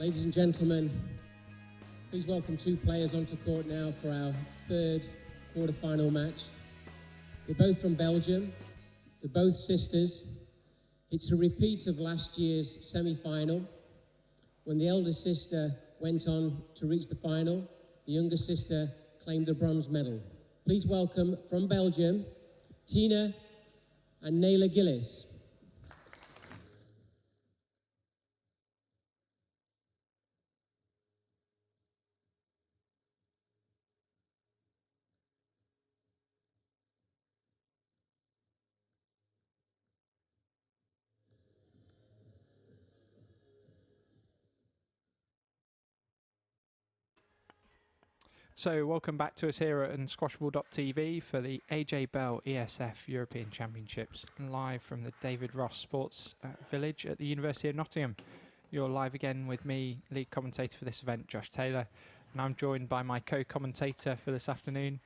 Ladies and gentlemen, please welcome two players onto court now for our third quarter-final match. They're both from Belgium. They're both sisters. It's a repeat of last year's semi-final, when the elder sister went on to reach the final. The younger sister claimed the bronze medal. Please welcome, from Belgium, Tinne and Nele Gilis. So welcome back to us here at unsquashable.tv for the BEL ESF European Championships, live from the David Ross Sports Village at the University of Nottingham. You're live again with me, lead commentator for this event, Josh Taylor, and I'm joined by my co-commentator for this afternoon,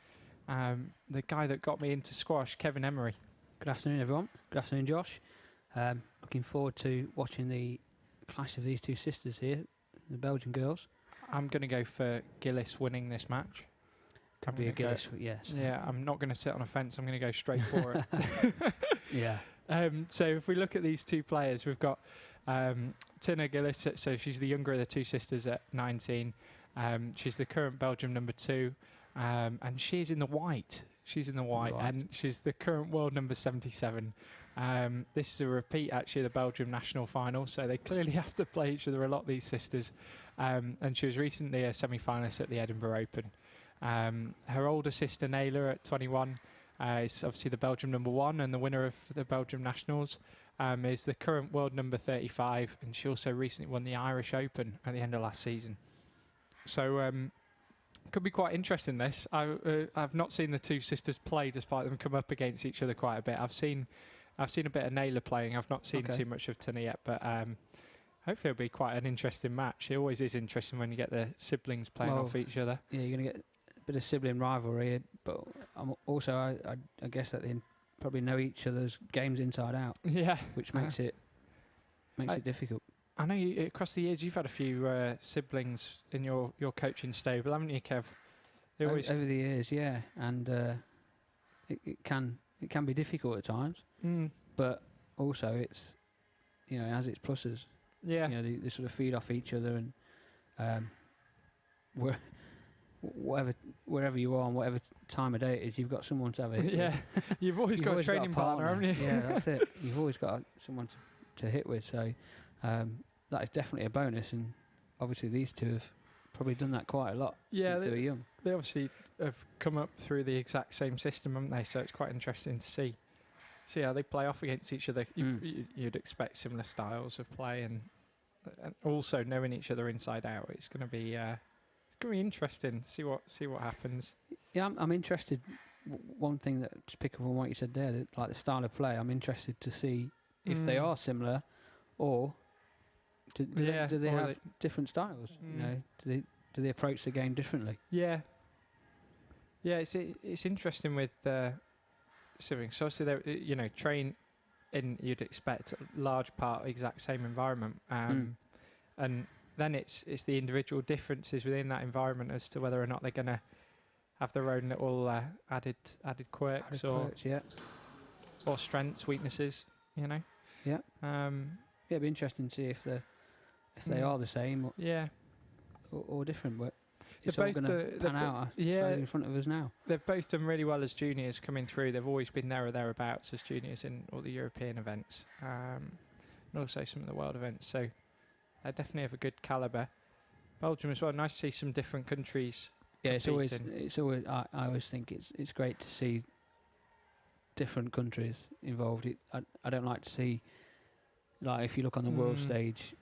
the guy that got me into squash, Kevin Emery. Good afternoon, everyone. Good afternoon, Josh. Looking forward to watching the clash of these two sisters here, the Belgian girls. I'm going to go for Gilis winning this match. Could be a Gilis, yes. Yeah, I'm not going to sit on a fence. I'm going to go straight for it. Yeah. So if we look at these two players, we've got Tinne Gilis. So she's the younger of the two sisters at 19. She's the current Belgium number 2, and she's in the white. She's in the white, and she's the current world number 77. This is a repeat, actually, of the Belgium national final, so they clearly have to play each other a lot, these sisters. And she was recently a semi-finalist at the Edinburgh Open. Her older sister, Nele, at 21, is obviously the Belgium number 1 and the winner of the Belgium Nationals, is the current world number 35, and she also recently won the Irish Open at the end of last season. So could be quite interesting, this. I've not seen the two sisters play, despite them come up against each other quite a bit. I've seen a bit of Nele playing. I've not seen too much of Tinne yet, but hopefully it'll be quite an interesting match. It always is interesting when you get the siblings playing off each other. Yeah, you're going to get a bit of sibling rivalry, but I guess that they probably know each other's games inside out. Yeah, which makes it difficult. I know across the years you've had a few siblings in your coaching stable, haven't you, Kev? Over the years, yeah, and it can be difficult at times, but also it's it has its pluses. Yeah, they sort of feed off each other, and wherever you are and whatever time of day it is, you've got someone to have it. Yeah, you've always got a training partner, haven't you? Yeah, that's it. You've always got someone to hit with, so that is definitely a bonus, and obviously these two have probably done that quite a lot since they were young. They obviously have come up through the exact same system, haven't they? So it's quite interesting to see how they play off against each other. You'd expect similar styles of play, and also knowing each other inside out. It's going to be interesting to see what happens. Yeah, I'm interested. One thing to pick up on what you said there, like the style of play, I'm interested to see if they are similar, or do they have different styles? Do they approach the game differently? Yeah. It's interesting with siblings. So obviously they train in, you'd expect, a large part exact same environment, and then it's the individual differences within that environment as to whether or not they're going to have their own little added quirks or strengths, weaknesses. Yeah. It'd be interesting to see if they are the same or different, but it's all going to pan out in front of us now. They've both done really well as juniors coming through. They've always been there or thereabouts as juniors in all the European events, and also some of the world events. So they definitely have a good calibre. Belgium as well. Nice to see some different countries. Yeah, it's always. I always think it's great to see different countries involved. I don't like to see, like, if you look on the world stage,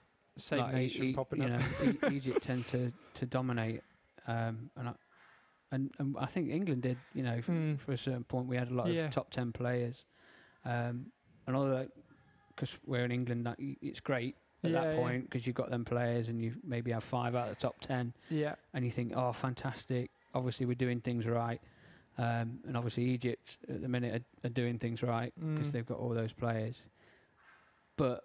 same like nation popping up. Egypt tend to dominate, and I think England did. For a certain point, we had a lot of top 10 players, and although because we're in England, it's great at that point because you've got them players and you maybe have 5 out of the top 10. Yeah, and you think, oh, fantastic! Obviously, we're doing things right, and obviously Egypt at the minute are doing things right because they've got all those players. But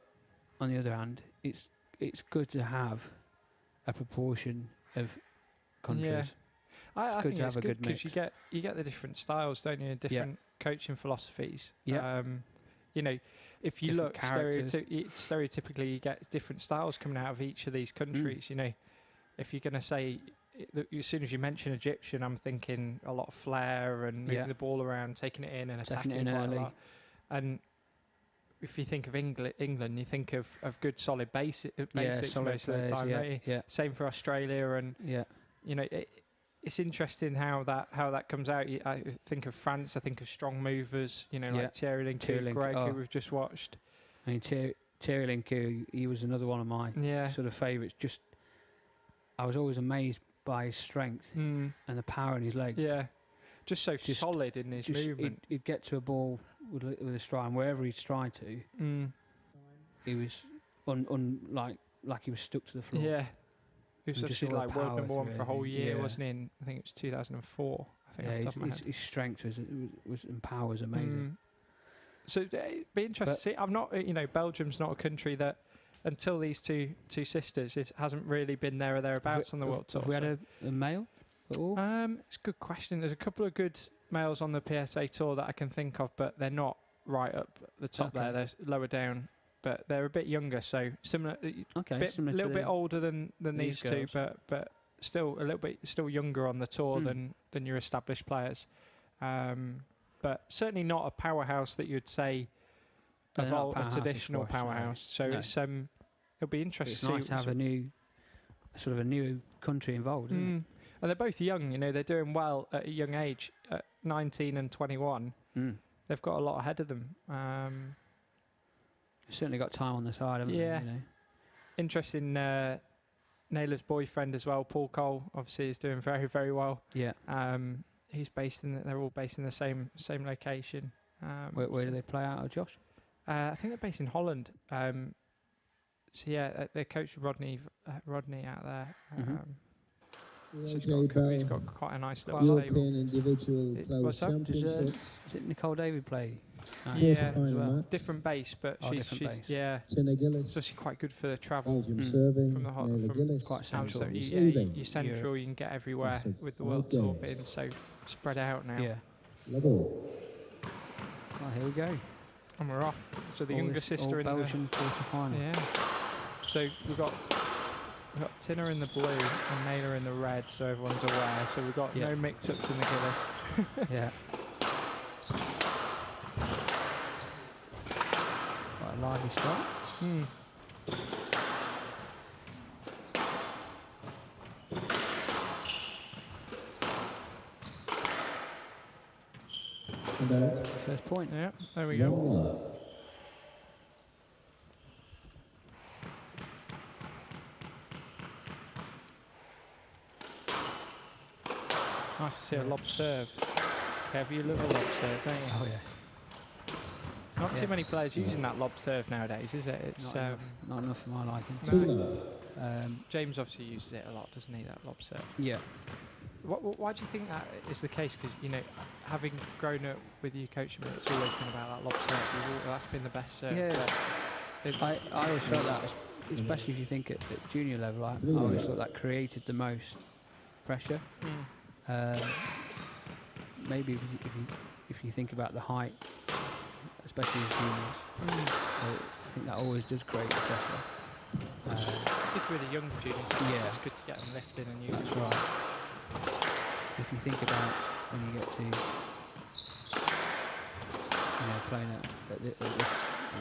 on the other hand, it's good to have a proportion of countries. Yeah. I think it's good because you get the different styles, don't you? Different coaching philosophies. Yeah. You know, if you Different look stereotypically, you get different styles coming out of each of these countries. You know, if you're going to say, as soon as you mention Egyptian, I'm thinking a lot of flair and moving the ball around, taking it in and attacking it quite a lot. And if you think of England, you think of good solid basics solid most of the time, don't you? Yeah. Same for Australia, and you know, it's interesting how that comes out. I think of France. I think of strong movers. You know, like Thierry Lincoln, who we've just watched. I mean, Thierry Lincoln, he was another one of my sort of favourites. Just, I was always amazed by his strength and the power in his legs. Yeah, just solid in his movement. He'd get to a ball with a stride, and wherever he'd stride to, he was like he was stuck to the floor. Yeah. He was actually like world number one for a whole year, yeah. wasn't he? I think it was 2004. I think off the top of my head. His strength and power was amazing. So it'd be interesting to see. I'm not, Belgium's not a country that, until these two sisters, it hasn't really been there or thereabouts on the World Tour. Have we had a male at all? It's a good question. There's a couple of good males on the PSA Tour that I can think of, but they're not right up the top there. They're lower down. But they're a bit younger, so similar. A little bit older than these two, but still a little bit younger on the tour than your established players. But certainly not a powerhouse that you'd say a traditional powerhouse. So it's it'll be interesting. It's nice to have a new country involved, isn't it? And they're both young. They're doing well at a young age, at 19 and 21. They've got a lot ahead of them. Certainly got time on the side, haven't they? Interesting. Nele's boyfriend as well, Paul Cole, obviously is doing very, very well. Yeah. He's they're all based in the same location. Where do they play out of, Josh? I think they're based in Holland. They coach Rodney out there. He's got quite a nice little European individual players championships. Is it Nicole David play? Match. Different base, but she's Tinne Gilis. So she's quite good for the travel. Belgium serving. From the Nele Gilis. Quite central. You're central. You can get everywhere with the World Tour being so spread out now. Yeah. Level. Well, here we go. And we're off. So the younger sister in Belgian quarter-final. Yeah. So we've got Tinne in the blue and Nele in the red, so everyone's aware. So we've got no mix-ups in the Gilis. Yeah. Quite a lively start. First point. Yeah, there we go. Nice to see a lob serve. Kev, you love a lob serve, don't you? Oh yeah. Not too many players using that lob serve nowadays, is it? It's not enough for my liking. James obviously uses it a lot, doesn't he? That lob serve. Yeah. Why do you think that is the case? Because having grown up with you coaching me, it's always been about that lob serve. That's been the best serve. Yeah. I always felt that, especially if you think at junior level, I always thought that created the most pressure. Maybe if you think about the height, especially as juniors, I think that always does create the pressure. Particularly the young juniors, it's good to get them lifted and used. That's right. If you think about when you get to playing at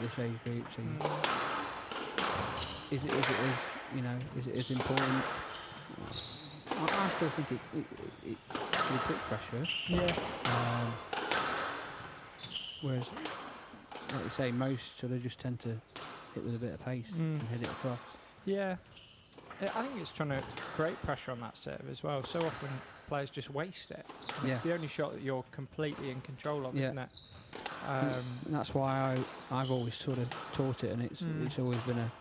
this age group, is it as important? I still think it should put pressure. Yeah. Whereas, like you say, most sort of just tend to hit with a bit of pace and hit it across. Yeah. I think it's trying to create pressure on that serve as well. So often players just waste it. It's the only shot that you're completely in control of, isn't it? And that's why I've always sort of taught it, and it's always been a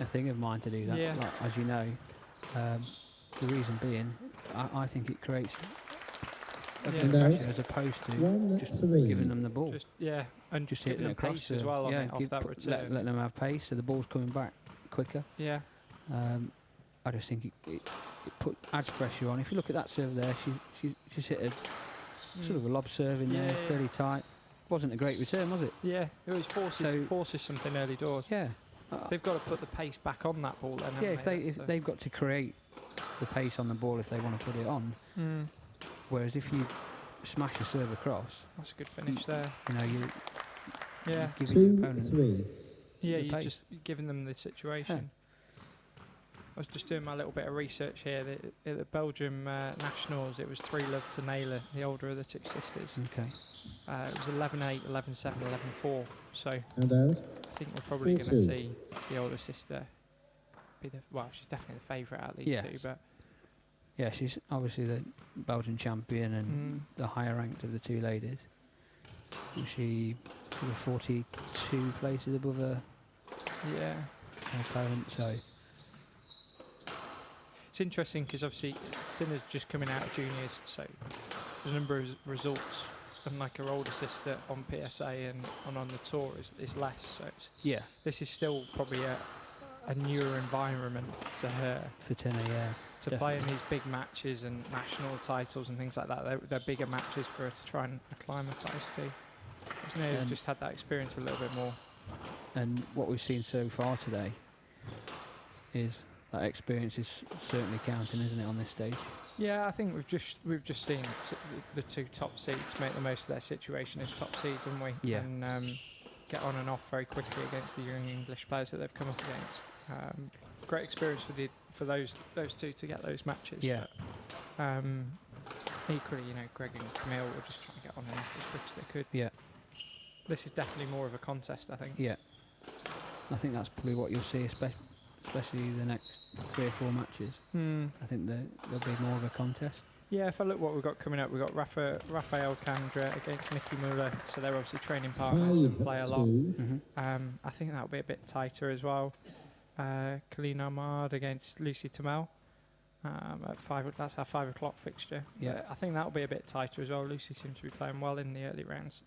thing of mine to do that. Yeah. Like, as you know, the reason being, I think it creates a bit of pressure as opposed to just giving them the ball. And just hitting it across as well off that return. Let them have pace, so the ball's coming back quicker. Yeah. I just think it adds pressure on. If you look at that serve there, she's hit a sort of a lob serve in there, fairly tight. Wasn't a great return, was it? Yeah, it was forces something early doors. Yeah. They've got to put the pace back on that ball then. Yeah, if they've got to create the pace on the ball if they want to put it on. Whereas if you smash a serve across, that's a good finish there. You know, you giving your opponent 2-3. Yeah, you're just giving them the situation. Yeah. I was just doing my little bit of research here. At the Belgium Nationals, it was 3-love to Nele, the older of the two sisters. Okay. It was 11-8, 11-7, 11-4. So and out. I think we're probably going to see the older sister be she's definitely the favourite out of these two. But yeah, she's obviously the Belgian champion and the higher ranked of the two ladies. She sort of 42 places above her opponent, so. It's interesting because obviously Tinne's just coming out of juniors, so the number of results, unlike her older sister on PSA and on the tour, is less. So this is still probably a newer environment to her. For Tinne, to play in these big matches and national titles and things like that. They're bigger matches for her to try and acclimatise to. Neele's just had that experience a little bit more. And what we've seen so far today is that experience is certainly counting, isn't it, on this stage? Yeah, I think we've just seen the two top seeds make the most of their situation as top seeds, haven't we? Yeah. And get on and off very quickly against the young English players that they've come up against. Great experience for those two to get those matches. Yeah. But, equally, Greg and Camille were just trying to get on and off as quick as they could. Yeah. This is definitely more of a contest, I think. Yeah. I think that's probably what you'll see, especially the next 3 or 4 matches. I think there'll be more of a contest. Yeah, if I look what we've got coming up, we've got Rafael Kandra against Nikki Muller, so they're obviously training partners and play a lot. I think that'll be a bit tighter as well. Colleen Ahmad against Lucy Tamel at 5. That's our 5 o'clock fixture. Yeah, I think that'll be a bit tighter as well. Lucy seems to be playing well in the early rounds.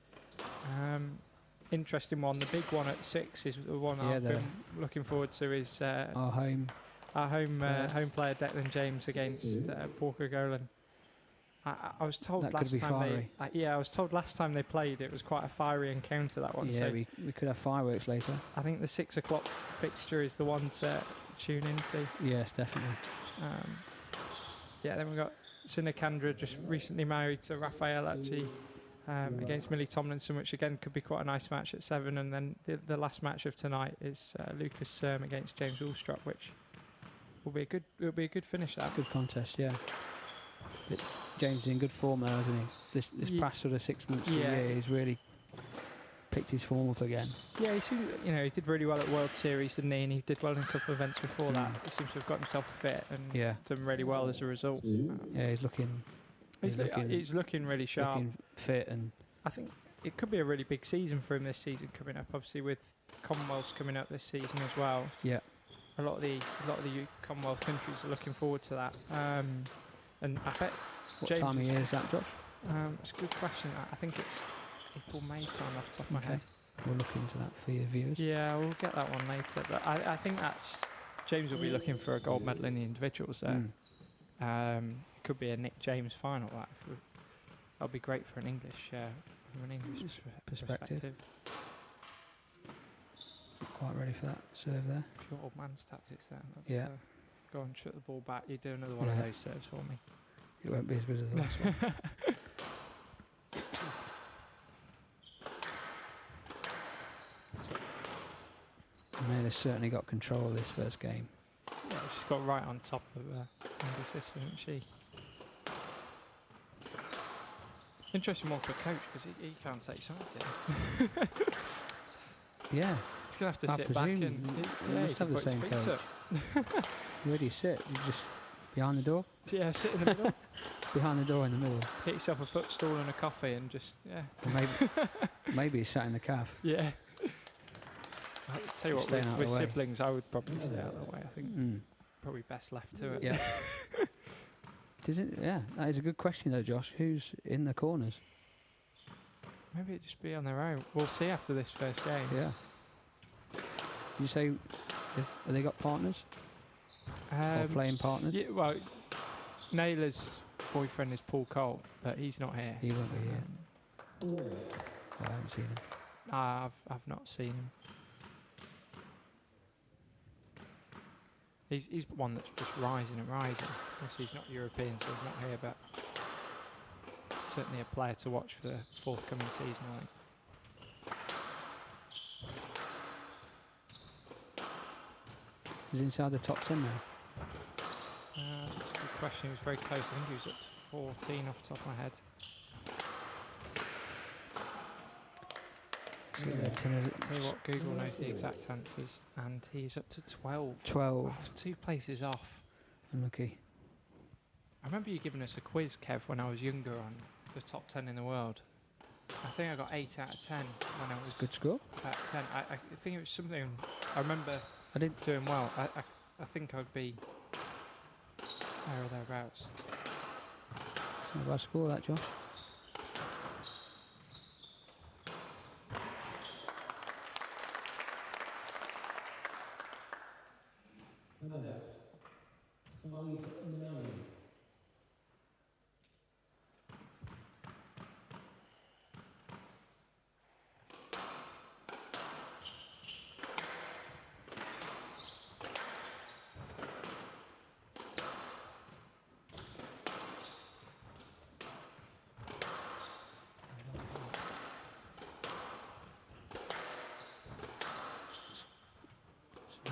Interesting one. The big one at 6 is the one I've been looking forward to. Is our home player Declan James against Porker Golan. I was told last time they played it was quite a fiery encounter, that one. Yeah, so we could have fireworks later. I think the 6 o'clock fixture is the one to tune into. Yes, definitely. Then we've got Tinne Kandra, just recently married to Raphael, actually. Against Millie Tomlinson, which again could be quite a nice match at 7, and then the last match of tonight is Lucas Serm against James Ulstrup, which will be a good finish. That good contest, yeah. But James is in good form now, isn't he? This past sort of 6 months to a year, he's really picked his form up again. Yeah, he did really well at World Series, didn't he? And he did well in a couple of events before that. He seems to have got himself fit and done really well as a result. Yeah, he's looking really sharp, looking fit, and I think it could be a really big season for him this season coming up. Obviously, with Commonwealths coming up this season as well. Yeah, a lot of the Commonwealth countries are looking forward to that. And I bet. What time of year is that, Josh? It's a good question. I think it's April, May time off the top of my head. We'll look into that for your viewers. Yeah, we'll get that one later. But I think James will be looking for a gold medal in the individuals there. Could be a Nick James final. That'll be great for an English perspective. Quite ready for that serve there. Pure old man's tactics there. Yeah. Go and shut the ball back. You do another one of those serves for me. It won't be as good as the last one. Nele's certainly got control of this first game. Yeah, she's got right on top of English system, hasn't she? Interesting one for a coach because he can't say something. Yeah. He's going to have to sit back and you must have the same coach. Where do you sit? You just behind the door? Yeah, sit in the middle. Behind the door in the middle. Get yourself a footstool and a coffee and just, Maybe he's sat in the calf. Yeah. I'll tell you what, with siblings, I would probably stay out of the way. I think probably best left to it. Yeah. That is a good question though, Josh. Who's in the corners? Maybe it'd just be on their own. We'll see after this first game. Yeah. You say, have they got partners? or playing partners? Yeah, well, Nele's boyfriend is Paul Cole, but he's not here. He won't be here. I haven't seen him. I've not seen him. He's one that's just rising and rising. Obviously, he's not European, so he's not here, but certainly a player to watch for the forthcoming season, I think. He's inside the top 10 now. That's a good question. He was very close. I think he was at 14 off the top of my head. Tell you what, Google knows the exact answers, and he's up to 12. 12. Wow, 2 places off. Unlucky. I remember you giving us a quiz, Kev, when I was younger on the top 10 in the world. I think I got 8 out of 10 when I was Good score. at 10. I think it was something. I remember I did. doing well. I think I'd be there or thereabouts. It's not a bad score, that, Josh.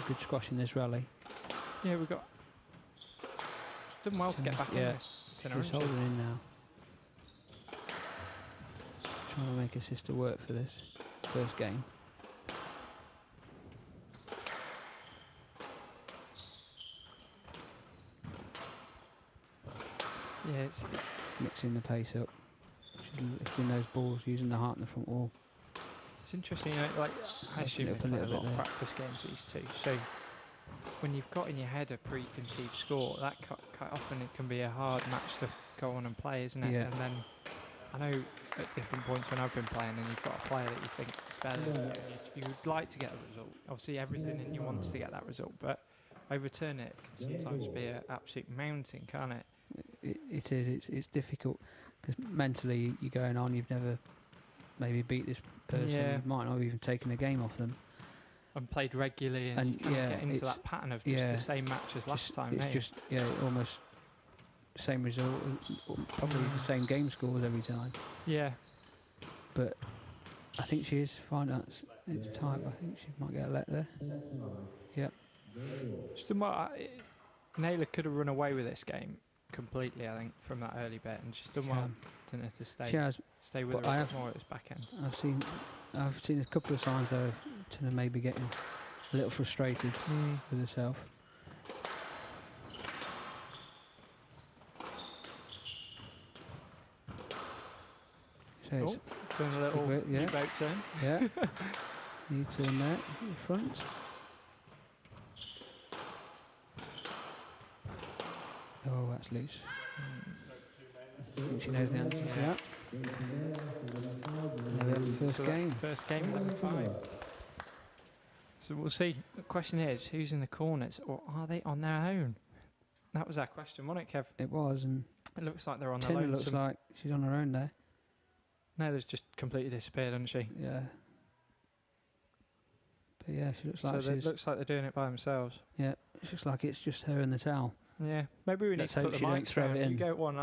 Good squash in this rally. Yeah, we've got done well to get back in this. She's holding in now. Trying to make her sister work for this first game. Yeah, it's Mixing the pace up. She's lifting those balls, using the heart in the front wall. interesting, you know, like I assume they play a lot of practice games, these two. So when you've got in your head a preconceived score, that quite often it can be a hard match to go on and play, isn't it? Yeah. And then I know at different points when I've been playing, and you've got a player that you think is better, you would like to get a result. Obviously, everything in you wants to get that result, but overturn it can sometimes be an absolute mountain, can't it? It is. It's difficult because mentally you're going on. You've never maybe beat this person. Yeah. You might not have even taken a game off them. And played regularly, and you kind of get into that pattern of just the same match as last time. It's just almost same result, probably the same game scores every time. Yeah. But I think she is fine. It's tight. I think she might get a let there. Yep. Nele could have run away with this game completely, I think, from that early bet, and she's done well to stay with her a bit more at this back end. I've seen a couple of signs though, Tinne maybe getting a little frustrated with herself. So doing a little boat turn. Yeah. New turn there in front. Oh, that's loose. I think she knows the answer to that. There we have the first game. First game, 11-5. So we'll see. The question is, who's in the corners, or are they on their own? That was our question, wasn't it, Kev? It was, and it looks like they're on their own. Tinne looks like she's on her own there. Nele's just completely disappeared, hasn't she? Yeah. But yeah, she looks like it looks like they're doing it by themselves. Yeah, it looks like it's just her and the towel. Yeah, maybe we need to put the mics around. You go one.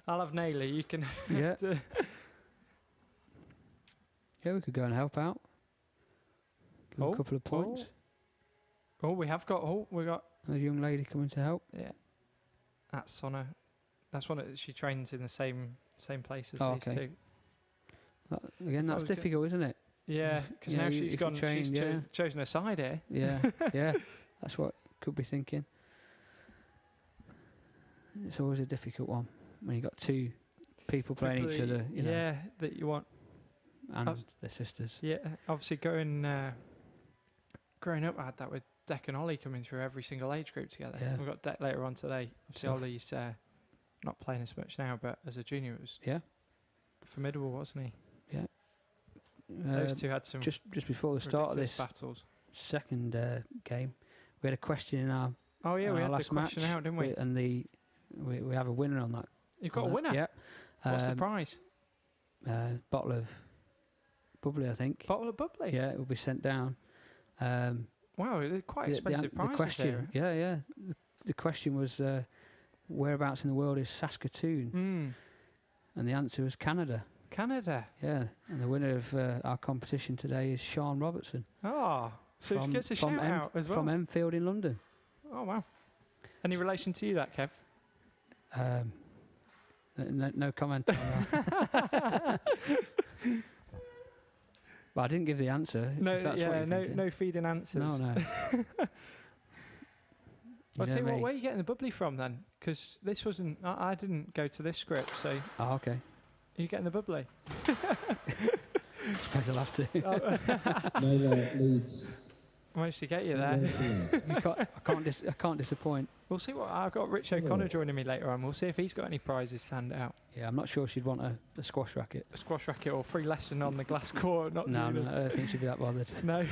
I'll have Nele. You can. Yeah. Yeah, we could go and help out. Give a couple of points. We got a young lady coming to help. Yeah. That's on her. That's one. She trains in the same place as these two. Again, that's difficult, isn't it? Yeah, because now she's gone. She's chosen her side here. Yeah, yeah. That's what could be thinking. It's always a difficult one when you got two people playing each other. You know. Yeah, that you want. And their sisters. Yeah, obviously growing up, I had that with Dec and Ollie coming through every single age group together. Yeah. We've got Dec later on today. Obviously Ollie's not playing as much now, but as a junior it was formidable, wasn't he? Yeah. Those two had some just before the start of this battles. Second game, we had a question in our Oh yeah, we had the last question match, out, didn't we? And we have a winner on that. You've got a winner? Yeah. What's the prize? Bottle of bubbly, I think. Bottle of bubbly? Yeah, it will be sent down. Wow, they're quite expensive prizes the question, here. Yeah. The question was, whereabouts in the world is Saskatoon? And the answer was Canada. Canada? Yeah, and the winner of our competition today is Sean Robertson. Oh, so she gets a shout out as well? From Enfield in London. Oh, wow. Any relation to you, that, Kev? No comment on that. But I didn't give the answer. No feeding answers. No. I'll tell you what, where are you getting the bubbly from then? Because this wasn't, I didn't go to this script, so. Oh, okay. Are you getting the bubbly? Suppose I'll have to. Nele leads. I managed to get you there. I can't disappoint. We'll see what, I've got Rich O'Connor joining me later on. We'll see if he's got any prizes to hand out. Yeah, I'm not sure she'd want a squash racket. A squash racket or free lesson on the glass court. No, I don't think she'd be that bothered. No.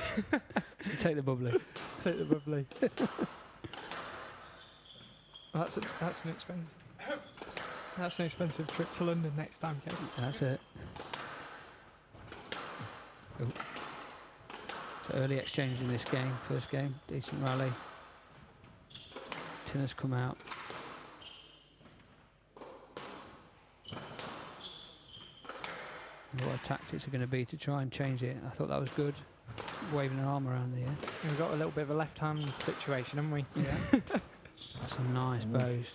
Take the bubbly. Take the bubbly. Well, that's an expensive trip to London next time, Kate. That's it. Oh. So early exchange in this game, first game, decent rally. Tinne's come out. What tactics are going to be to try and change it? I thought that was good, waving an arm around the air. We've got a little bit of a left-hand situation, haven't we? Yeah. That's some nice bows.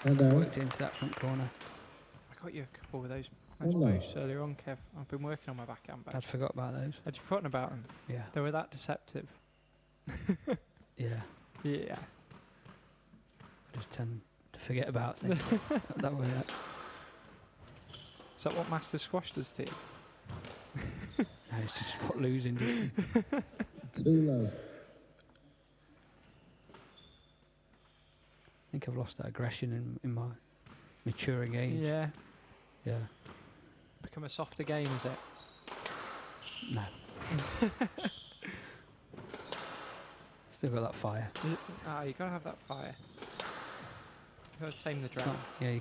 Worked into that front corner. I got you a couple of those bows earlier on, Kev. I've been working on my backhand bows. I'd forgot about those. Had you forgotten about them? Yeah. They were that deceptive. Yeah. Yeah. Just tend to forget about things. that way. Is that what Master Squash does to you? No, it's just what losing does. Too low. I think I've lost that aggression in my maturing age. Yeah. Yeah. Become a softer game, is it? No. Still got that fire. You gotta have that fire. You gotta tame the dragon. You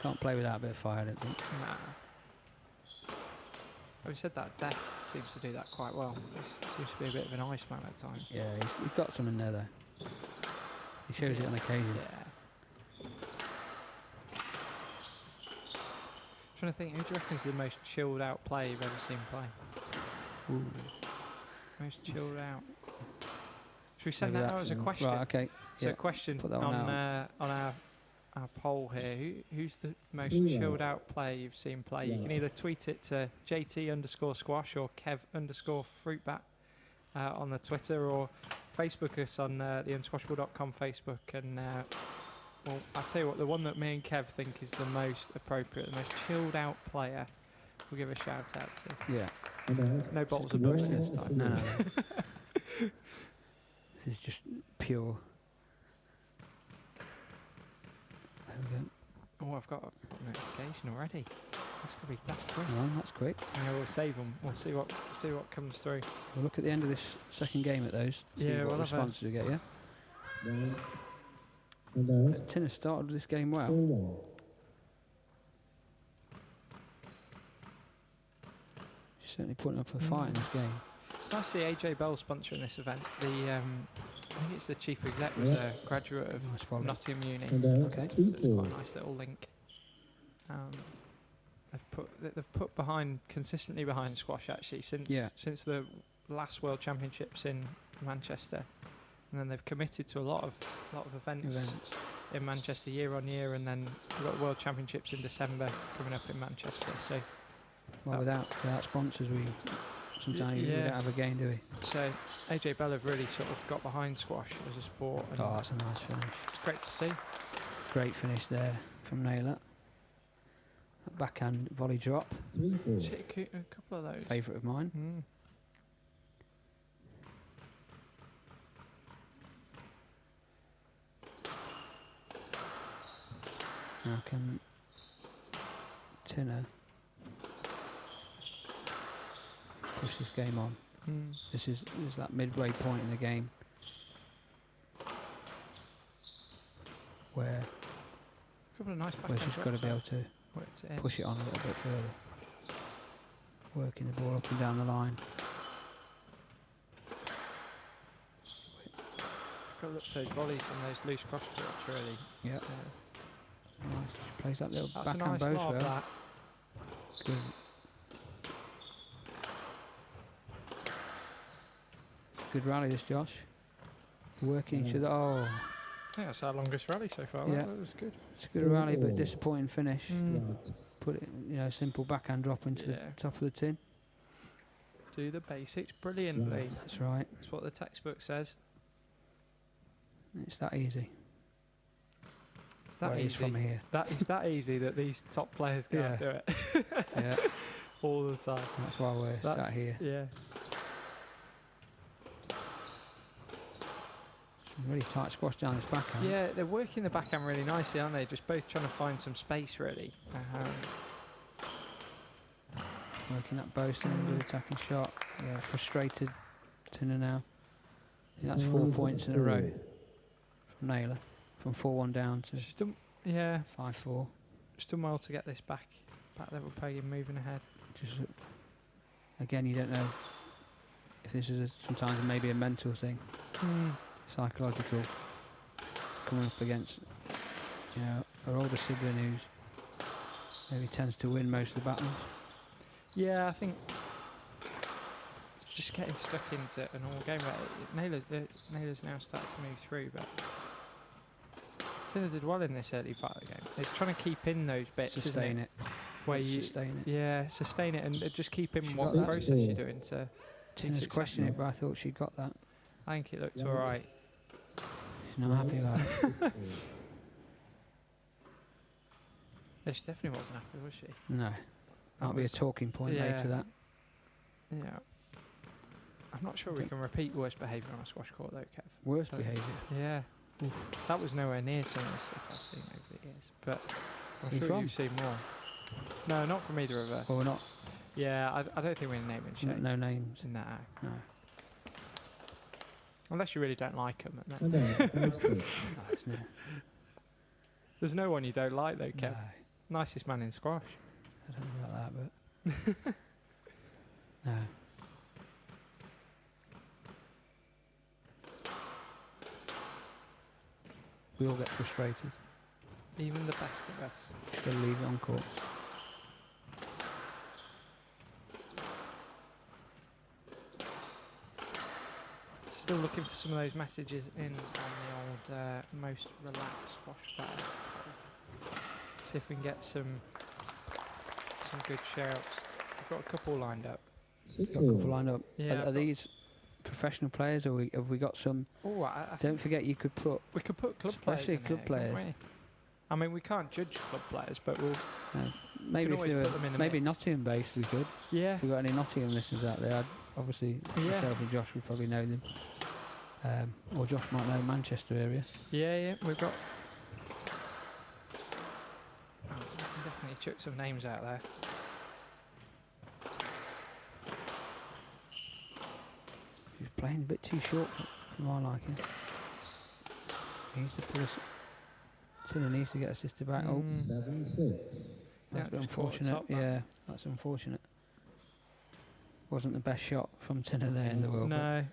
can't play without a bit of fire, I don't think. Nah. Having said that, Death seems to do that quite well. He seems to be a bit of an Iceman at times. Yeah, he's got something there though. He shows it on occasion. Yeah. Trying to think, who do you reckon is the most chilled out player you've ever seen play? Ooh. Most chilled out. Should we send that out as a question? Right, okay. So a question on our poll here. Who's the most chilled out player you've seen play? You can either tweet it to JT_squash or Kev_fruitbat on the Twitter, or Facebook us on the unsquashable.com Facebook, and well, I'll tell you what, the one that me and Kev think is the most appropriate, the most chilled out player, we'll give a shout out to. Yeah. No bottles of bush this time. No. This is just pure. There we go. Oh, I've got a notification already. That's quick. Well, that's quick. Yeah, we'll save them. We'll see what comes through. We'll look at the end of this second game at those. Yeah, what responses we get. Yeah. Tinne started this game well. She's certainly putting up a fight in this game. It's nice to see AJ BEL sponsoring this event. I think it's the chief exec was a graduate of Nottingham Uni. Okay. It's quite a nice little link. They've put consistently behind squash actually since the last World Championships in Manchester, and then they've committed to a lot of events in Manchester year on year, and then we've got World Championships in December coming up in Manchester. So, well, without sponsors, we sometimes we don't have a game, do we? So AJ BEL have really sort of got behind squash as a sport. And that's a nice finish. It's great to see. Great finish there from Nele. Backhand volley drop. 3-4. A couple of those. Favourite of mine. Now can Tinne push this game on? This is that midway point in the game. where Couple of nice she's backhand got to be able to push it on a little bit further. Working the ball up and down the line. Got to look for those volleys and those loose cross strokes, really. Yeah. Nice. She plays that little That's backhand a nice bow lob, well. that. Good. Good rally, this Josh. Working each other. Oh, I think that's our longest rally so far. Yeah. That was good. it's a good rally, but disappointing finish. Right. Put it, simple backhand drop into the top of the tin. Do the basics brilliantly. Right. That's right. That's what the textbook says. It's that easy. It's that Well, it is easy. from here. That is that easy that these top players can't do it. Yeah. All the time. That's why we're sat here. Yeah. Some really tight squash down this backhand. Yeah, they're working the backhand really nicely, aren't they? Just both trying to find some space, really. Working that bow, still a good attacking shot. Yeah, frustrated Tinne now. I think that's 4 points in a row from Nele. From 4-1 down to She's done, yeah, 5-4. she's done well to get this back level pagan moving ahead. Just again, you don't know if this is sometimes maybe a mental thing, psychological, coming up against her older sibling who's maybe tends to win most of the battles. Yeah, I think it's just getting stuck into a normal game. Nele's now started to move through, but Tinne did well in this early part of the game. It's trying to keep in those bits, Sustain it. where you sustain it. Yeah, sustain it and just keep in She's what got process that. you're doing to. Tinne's questioning it, but I thought she got that. I think it looked alright. She's not happy about it. Yeah, she definitely wasn't happy, was she? No. Might be a talking point later, that. Yeah. I'm not sure we can repeat worst behaviour on a squash court though, Kev. Worst behaviour. Yeah. Oof. That was nowhere near some of the stuff I've seen over the years. But I'm Who sure from? you've seen more. No, not from either of us. Well, we're not. Yeah, I don't think we're naming shame. No names. Nah. No. Unless you really don't like them. I know, 5-6. No. There's no one you don't like though, Kev. No. Nicest man in squash. I don't know about that, but no. We all get frustrated. Even the best of us. Just gotta leave it on court. Still looking for some of those messages in on the old most relaxed squash player. See if we can get some good shout-outs. We've got a couple lined up. Got a couple lined up. Yeah, Are these professional players, or have we got some? Oh, Don't forget, you could put. we could put club players. Especially in club here, couldn't players. we? I mean, we can't judge club players, but we'll Maybe if always they were put them in the maybe mix. Nottingham based, we could. yeah. If we got any Nottingham listeners out there, obviously Yeah. myself and Josh would probably know them. Or Josh might know Manchester area. Yeah, we've got. Oh, we can definitely chuck some names out there. He's playing a bit too short for my liking. He needs to pull us. Tinne needs to get a sister back. Oh, 7-6. that's Yeah, just caught the unfortunate. top back. Yeah, that's unfortunate. Wasn't the best shot from Tinne there in the world. No.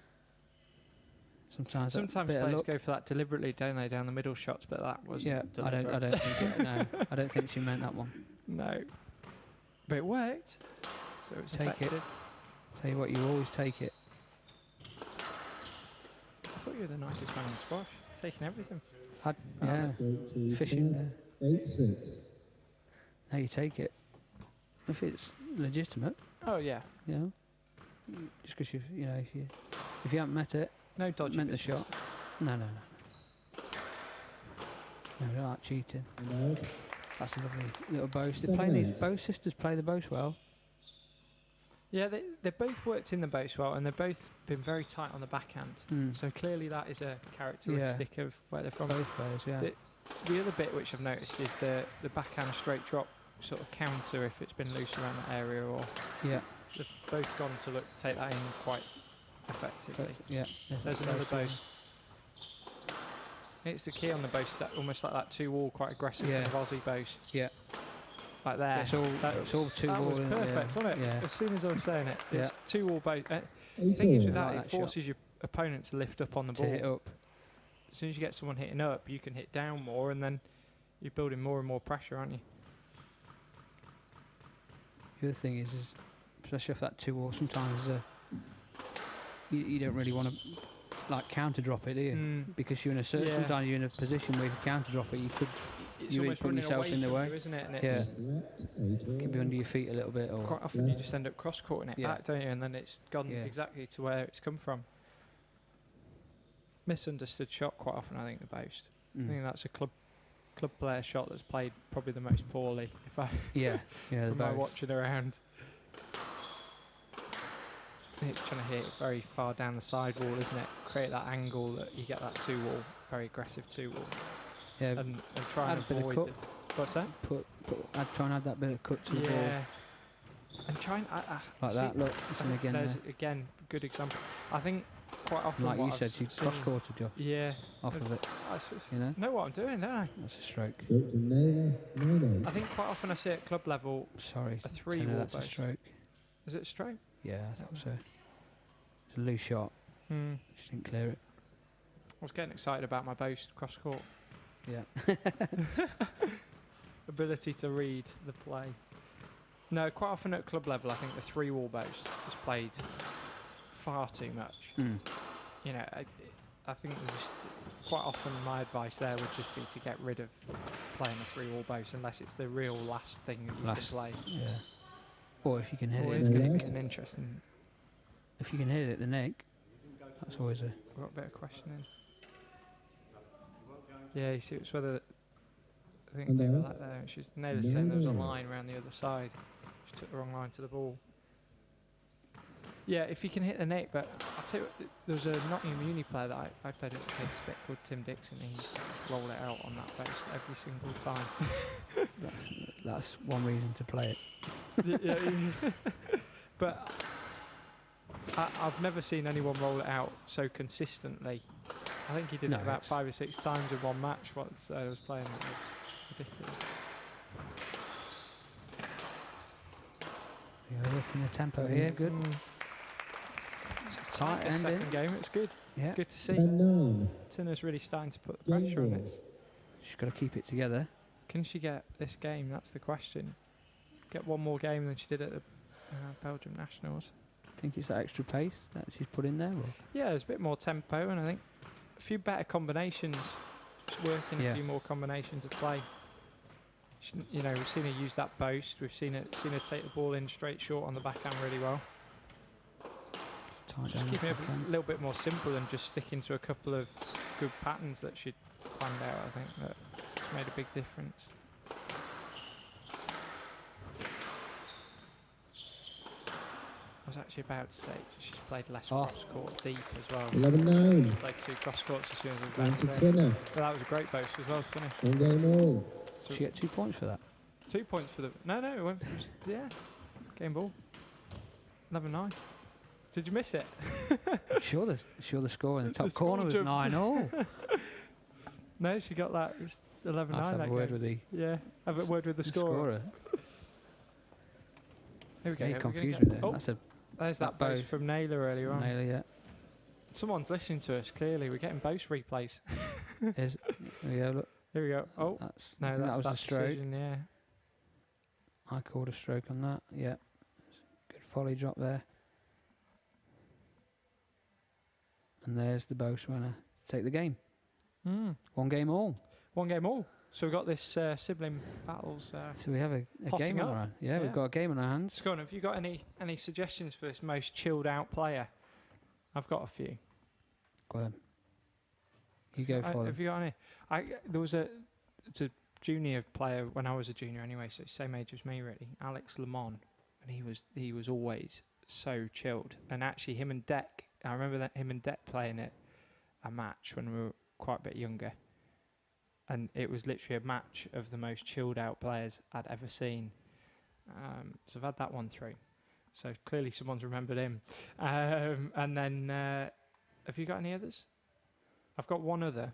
Sometimes Sometimes that bit of players luck. go for that deliberately, don't they, down the middle shots? But that was Yeah, I don't think it, no, I don't think she meant that one. No, but it worked. So it was Take it. effective. Tell you what, you always take it. I thought you were the nicest man in squash, taking everything. Yeah, fishing there. 8-6. Now you take it. If it's legitimate, Oh yeah, you know, just because if you haven't met it, no dodgy. meant the business. shot. No. No, we don't like cheating. Allowed. That's a lovely little bow. Seven, These eight. bow sisters play the bows well. Yeah, they both worked in the boat well, and they've both been very tight on the backhand. So clearly that is a characteristic of where they're from. Both players, yeah. The other bit which I've noticed is the backhand straight drop sort of counter if it's been loose around that area, or Yeah, they've both gone to take that in quite effectively. yeah. There's another boat. It's the key on the boast, that almost like that 2-wall, quite aggressive Yeah. kind of Aussie boast. Yeah. Like there. It's all 2 That wall. was perfect, wasn't it? Yeah. As soon as I was saying it, Yeah. it's 2-wall boast. The 8 thing is all. with I that, like it that shot. forces your opponent to lift up on the To ball. hit up. As soon as you get someone hitting up, you can hit down more, and then you're building more and more pressure, aren't you? The other thing is especially off that 2 wall, sometimes you don't really want to like counter drop it, do you? Because you're in a certain. Yeah. Sometimes you're in a position where if you counter drop it, you could. It's You almost put running yourself away in the from way. you, isn't it? And Yeah. it's Left, 8 all. Could be under your feet a little bit, or quite often you just end up cross-courting it Yeah. back, don't you? And then it's gone Yeah. exactly to where it's come from. Misunderstood shot quite often, I think, the boast. I think that's a club player shot that's played probably the most poorly. If I yeah, the from my boast. watching around, it's trying to hit it very far down the sidewall, isn't it? Create that angle that you get that 2-wall, very aggressive 2-wall, Yeah, and try add and a bit of avoid. cut. What's that? I'd try and add that bit of cut to the ball. Yeah. And try and Like see, that, look, it's in again there's there. again good example. I think quite often, Like what you I've said, you seen- cross-courted off Yeah. of it, I s- you know? know what I'm doing, don't I? That's a stroke. Stroke to Nele, 9 I 8. think quite often I see at club level, Sorry, a Tinne, 3-wall that's a boast. stroke. Is it straight? Yeah, I thought so. It's a loose shot, just didn't clear it. I was getting excited about my boast cross court. Yeah. Ability to read the play. No, quite often at club level, I think the 3-wall boast is played far too much. You know, I think there's quite often my advice there would just be to get rid of playing a 3-wall boast unless it's the real last thing that you can play. Yeah. Or if you can hit Always it, going to be an interesting. if you can hit it at the neck, that's always a. I've got a bit of questioning. Yeah, you see, it's whether. I think they were like there. She's Nele saying there was a line around the other side. She took the wrong line to the ball. Yeah, if you can hit the net, but I'll tell you what, there was a Nottingham Uni player that I played at Kids Spec called Tim Dixon. He used to roll it out on that post every single time. That's one reason to play it. Yeah. But I've never seen anyone roll it out so consistently. I think he did it about 5 or 6 times in one match once I was playing. It was ridiculous. You're looking at tempo here, good. Tight ending. Second game, it's good. Yeah. Good to see. 10 9. Tinne's really starting to put the pressure on this. She's got to keep it together. Can she get this game? That's the question. Get one more game than she did at the Belgium Nationals. Think it's that extra pace that she's put in there? Or? Yeah, there's a bit more tempo, and I think a few better combinations. Just working a few more combinations of play. You know, we've seen her use that boast. We've seen her take the ball in straight short on the backhand really well. Tight Just down keeping it the a backhand. little bit more simple and just sticking to a couple of good patterns that she'd planned out. I think that's made a big difference. I was actually about to say she's played less cross-court deep as well. 11 9. She played 2 cross-courts as soon as we Down to back. Tinne. But that was a great boast as well, wasn't it? 1 game all. So She get 2 points for that. 2 points for the... No, it went... Yeah. Game ball. 11-9. Did you miss it? Sure the score in the top The corner was score 9-0. No, she got that. It was 11-9. I'll have that a word game. with the Yeah, have a word with the scorer. Here we go. Any we're gonna confusion get- there. Oh, That's a there's that that boast from Nele earlier on. nailer, yeah. Someone's listening to us, clearly. We're getting boast replays. There we go, look. Here we go. Oh, I no, think that's that was that a stroke. decision, yeah. I called a stroke on that, yeah. Good volley drop there. And there's the boast runner. Take the game. 1 game all. 1 game all. So we've got this sibling battles. So we have a Potting game on up. our hands. Yeah, we've Yeah. got a game on our hands. Scott, have you got any suggestions for this most chilled out player? I've got a few. Go on. You go for Have them. you got any? There was a junior player when I was a junior anyway, so same age as me really, Alex Lemon, and he was always so chilled. And actually, him and Deck, I remember that him and Deck playing it a match when we were quite a bit younger, and it was literally a match of the most chilled out players I'd ever seen. So I've had that one through. So clearly someone's remembered him. And then, have you got any others? I've got one other.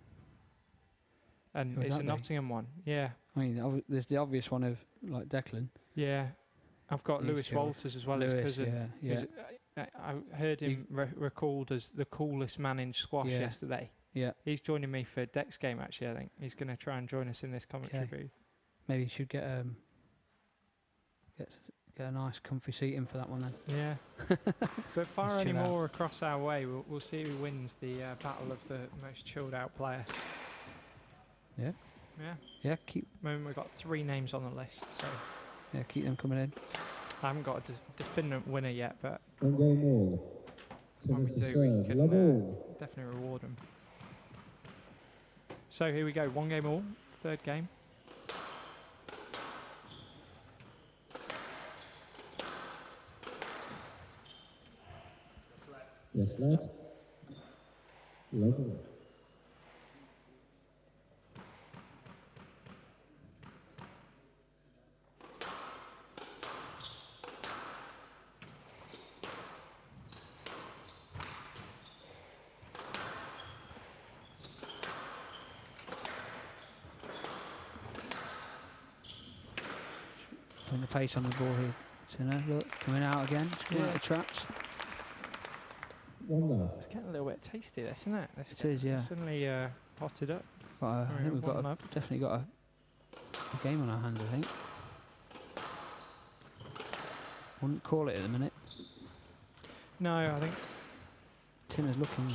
and Who would it's a that be? Nottingham one. Yeah, I mean, there's the obvious one of like Declan. yeah. I've got He's Lewis good. Walters as well, his Lewis, cousin. yeah. I heard him recalled as the coolest man in squash Yeah. yesterday. Yeah. He's joining me for Dex game actually. I think he's going to try and join us in this commentary booth. Maybe you should get a nice comfy seat in for that one then. Yeah. But fire any chill out. more across our way. We'll see who wins the battle of the most chilled out player. Yeah. Yeah. Yeah. At the moment we've got 3 names on the list, so Keep them coming in. I haven't got a definitive winner yet, but One game all. when we Tinne to do, we serve. can Love all. definitely reward them. So here we go, 1 game all, 3rd game. Yes, lad. Love all. Putting the pace on the ball here. Tinne, look, coming out again. Just coming out the traps. One love. It's getting a little bit tasty, this, isn't it? It is, yeah. Suddenly hotted up. I think we've one love. definitely got a game on our hands, I think. Wouldn't call it at the minute. No, I think Tinne's looking.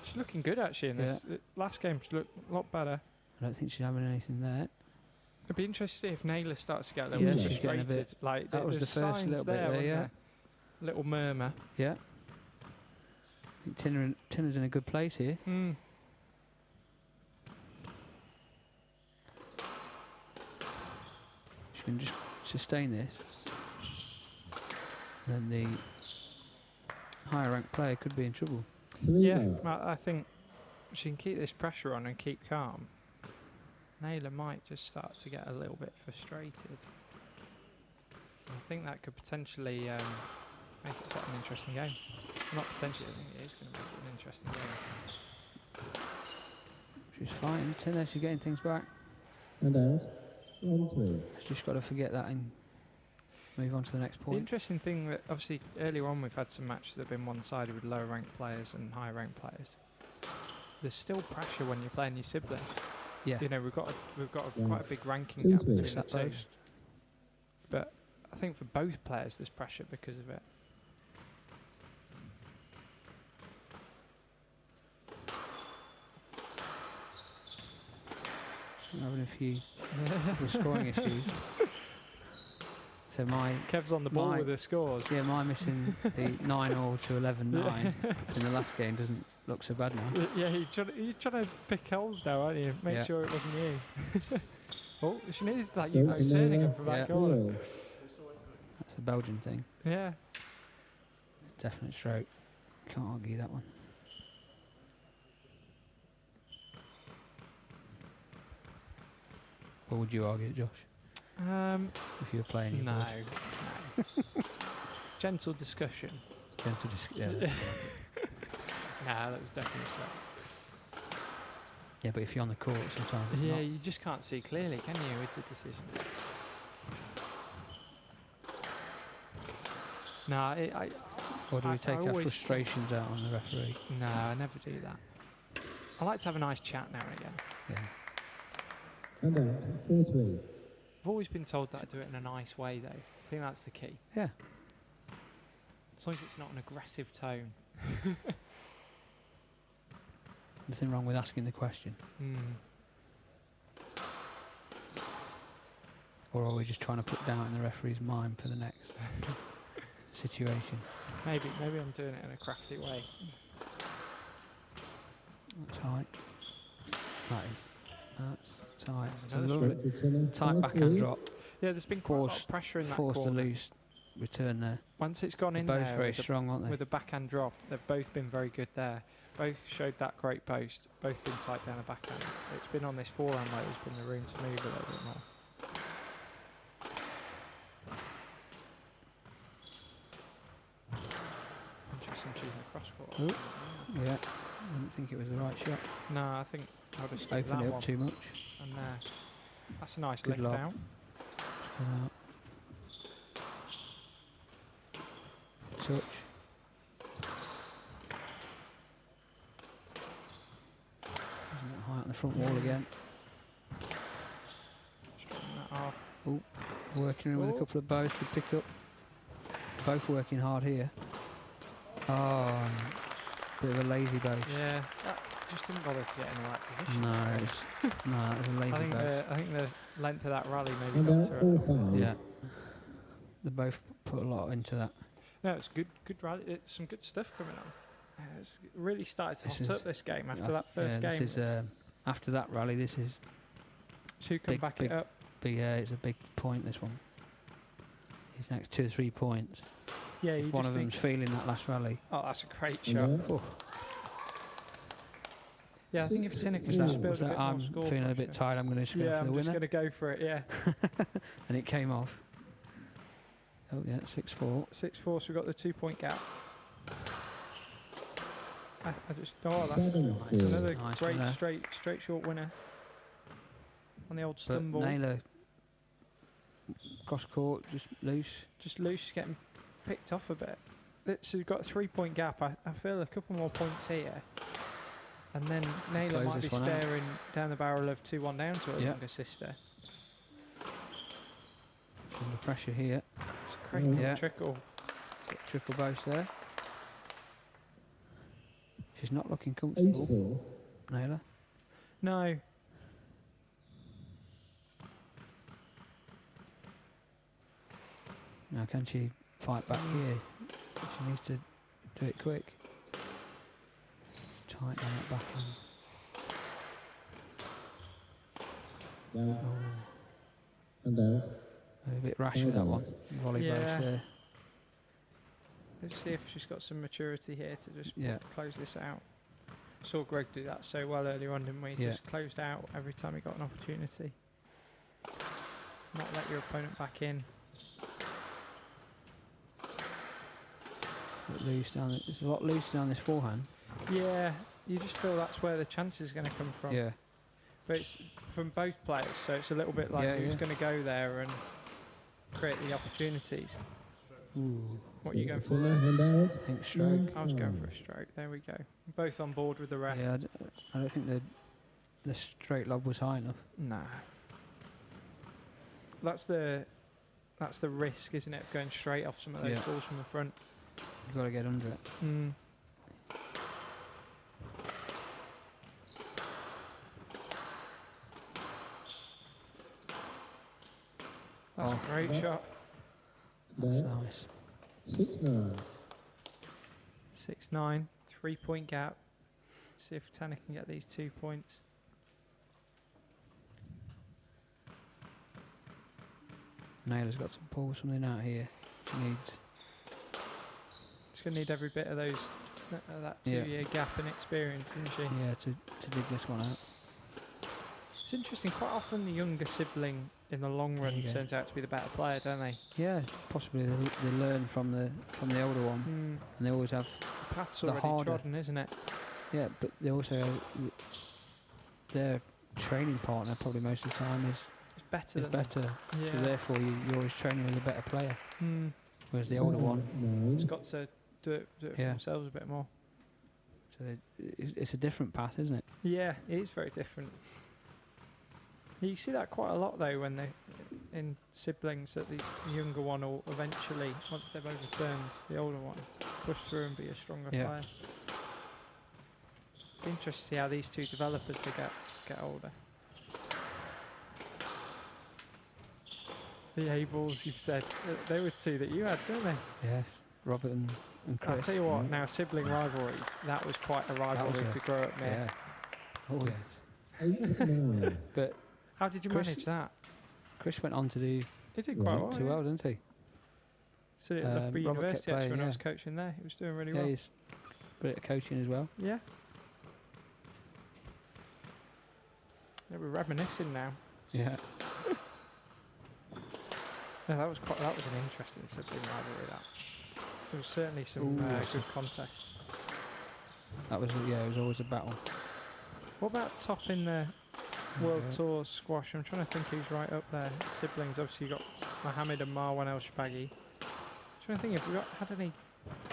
she's looking good actually in this. Last game she looked a lot better. I don't think she's having anything there. It'd be interesting if Nele starts to get a little Yeah, bit she's getting a frustrated. bit- Like that was there's the first signs little bit there, wasn't yeah. Little murmur. Yeah. I think Tinne's in a good place here. Mm. She can just sustain this. Then the higher ranked player could be in trouble. 3 Yeah, love. I think she can keep this pressure on and keep calm. Nele might just start to get a little bit frustrated. I think that could potentially make it quite an interesting game. Not potentially, I think it is going to make it an interesting game. She's fighting. Tinne, she's getting things back. And out. 1-3. She's just got to forget that and move on to the next The point. interesting thing that obviously earlier on we've had some matches that have been one-sided with lower ranked players and higher ranked players. There's still pressure when you're playing your sibling. Yeah. You know, we've got Yeah. quite a big ranking 2-2. gap between the That two. post. But I think for both players there's pressure because of it. I'm having a few scoring issues. So Kev's on the ball my- with the scores. yeah, my missing the 9-all to 11-9 in the last game doesn't look so bad now. Yeah, you're trying to pick holes now, aren't you? Make Yeah. sure it wasn't you. Oh, she needs like Still you to turning Nele. him for that Yeah. goal. 2-all. That's a Belgian thing. Yeah. Definite stroke. Can't argue that one. Or would you argue it, Josh, if you were playing your No, board? no. Gentle discussion. Gentle yeah. Nah, that was definitely straight. Yeah, but if you're on the court sometimes it's Yeah, not. you just can't see clearly, can you, with the decision? No, Or do I- we take I our always- frustrations out on the referee? no, I never do that. I like to have a nice chat now and again. Yeah. And out. 4-3. I've always been told that I do it in a nice way, though. I think that's the key. Yeah. As long as it's not an aggressive tone. Nothing wrong with asking the question. Or are we just trying to put doubt in the referee's mind for the next situation? Maybe I'm doing it in a crafty way. That's tight. That's tight. It's a Another little bit Straight to Tinne. tight backhand 5-3. drop. Yeah, there's been quite a lot of pressure in that Forced corner. a loose return there. Once it's gone They're in both there very with, strong, aren't they? with a backhand drop, they've both been very good there. Both showed that great post. Both been tight down the backhand. It's been on this forehand where there's been the room to move a little bit more. Interesting choosing a cross court. Ooh. Yeah, I didn't think it was the right shot. No, I think I'll just open that it up one. too much. And that's a nice Good lift lob. out. Touch. High on the front wall again. Straighten that off. Oh, working in with a couple of bows to pick up. Both working hard here. Oh, bit of a lazy bow. Yeah, that just didn't bother to get in the right position. No, no, it was a lazy bow. I think the length of that rally maybe And got out to her. 4-5. Yeah, they both put a lot into that. No, it's good rally. It's some good stuff coming on. It's really started to hot up this game after that first game. This is, after that rally, this is two can back it up. it's a big point, this one. These next 2 or 3 points. Yeah, if one of them's feeling that last rally. Oh, that's a great shot. Oh. Yeah, I think if Tinne can Was just build a bit more I'm score feeling a bit tired, I'm going to go for the winner. I'm just going to go for it, yeah. And it came off. Oh yeah, 6-4. 6-4, so we've got the 2-point gap. That's 7-4. another Nice great winner. straight short winner on the old But stumble. Nele, cross court, just loose. Getting picked off a bit. So we've got a 3-point gap. I feel a couple more points here. And then Nele Close might be this one staring down the barrel of 2-1 down to her younger sister. Under pressure here. It's a great little trickle. Triple both there. She's not looking comfortable. 8-4. Nele. No. Now can she fight back here? She needs to do it quick. Tighten that back in. Down. And out. A bit rash with that one. Volley both there. Let's see if she's got some maturity here to just close this out. Saw Greg do that so well earlier on, didn't we? Just closed out every time he got an opportunity. Not let your opponent back in. It's a lot loose down this forehand. Yeah, you just feel that's where the chance is going to come from. Yeah. But it's from both players, so it's a little bit like who's going to go there and create the opportunities. Ooh. What are you going for? And out. I think stroke. I was going for a stroke. There we go. Both on board with the ref. Yeah, I don't think the straight lob was high enough. Nah. That's the risk, isn't it? Going straight off some of those balls from the front. You've got to get under it. That's a great shot. Nice. 6-9. 6-9, 3-point gap. See if Tinne can get these 2 points. Nele's got to pull something out here. She needs. She's going to need every bit of those that 2-year gap in experience, isn't she? Yeah, to dig this one out. It's interesting. Quite often the younger sibling in the long run turns out to be the better player, don't they? Yeah, possibly they learn from the older one, and they always have The path's the already harder. trodden, isn't it? Yeah, but they also their training partner probably most of the time is Better than better. Yeah. So therefore you're always training with a better player. Whereas the 7, older one, 9. It's got to do it for themselves a bit more. so it's a different path, isn't it? Yeah, it is very different. You see that quite a lot though when they in siblings that the younger one will eventually, once they've overturned the older one, push through and be a stronger player. Be interesting to see how these two develop as they get older. The A-balls you've said, they were two that you had, didn't they? Yeah, Robert and Chris. I'll tell you what, now sibling rivalries, that was quite a rivalry to grow up near. Yeah. Oh yes. 8-9. But How did you Chris- manage that? Chris went on to do He did quite well. too well, didn't he? So at Loughborough Robert kept University actually when I playing, was coaching there, he was doing really Yeah, well. he's good at coaching as well. Yeah. Yeah, we're reminiscing now. Yeah. No, that was an interesting sibling rivalry. That there was certainly some good contest. That was it was always a battle. What about top in the World Tour squash? I'm trying to think who's right up there. Siblings, obviously, you've got Mohammed and Marwan El Shbaghi. Trying to think if we've had any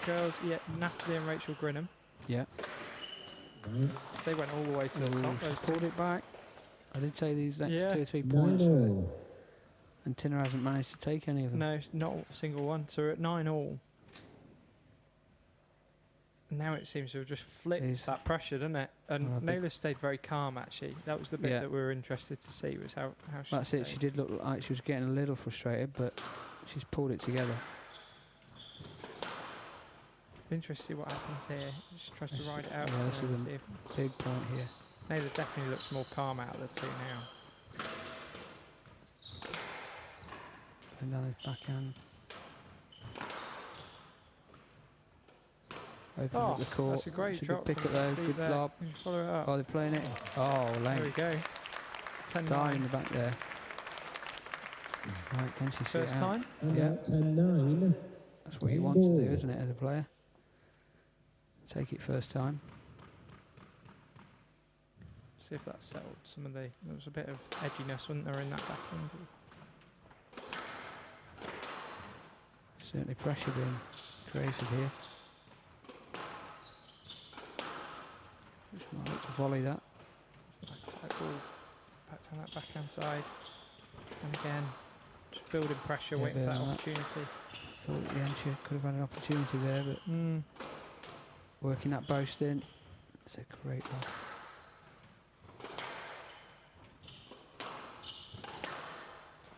girls. Yeah, Natalie and Rachel Grinham. Yeah. Right. They went all the way to the top. She's pulled it back. I did say these next 2 or 3 9 points. all. And Tinne hasn't managed to take any of them. No, not a single one. So we're at 9 all. And now it seems to have just flipped that pressure, doesn't it? And Nele stayed very calm, actually. That was the bit that we were interested to see, was how she That's it. She did look like she was getting a little frustrated, but she's pulled it together. Interesting to see what happens here. She tries to ride it out. Yeah, this is a big point here. Nele definitely looks more calm out of the two now. And down his backhand. Open up the court. That's a great drop. Good pick it though. Good lob. Follow it up. Oh, they're playing it. Oh, lane. There we go. 10-9 in the back there. Right, can she see First it out? time? And Yeah. out 10-9. That's what you want to do, isn't it, as a player? Take it first time. See if that settled some of the. There was a bit of edginess, wasn't there, in that backhand? Certainly pressure being created here. Just might look to volley that. Nice tight ball. Back down that backhand side. And again, just building pressure, waiting for that opportunity. Thought at the end she could have had an opportunity there, but working that boast in. It's a great one.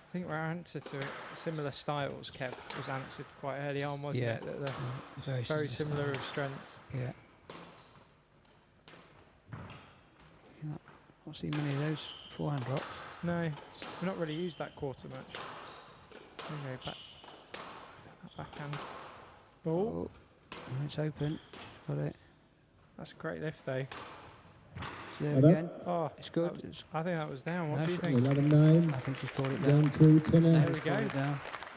I think our answer to similar styles, Kev, was answered quite early on, wasn't it? That they're very similar of strengths. Yeah. Not seen many of those forehand drops. No, we've not really used that quarter much. There we go, back. That backhand. Oh, it's open. Got it. That's a great lift though. There again. Oh, it's good. I think that was down. What do you think? 11-9. I think she's brought it Down down. to Tinne. There we go.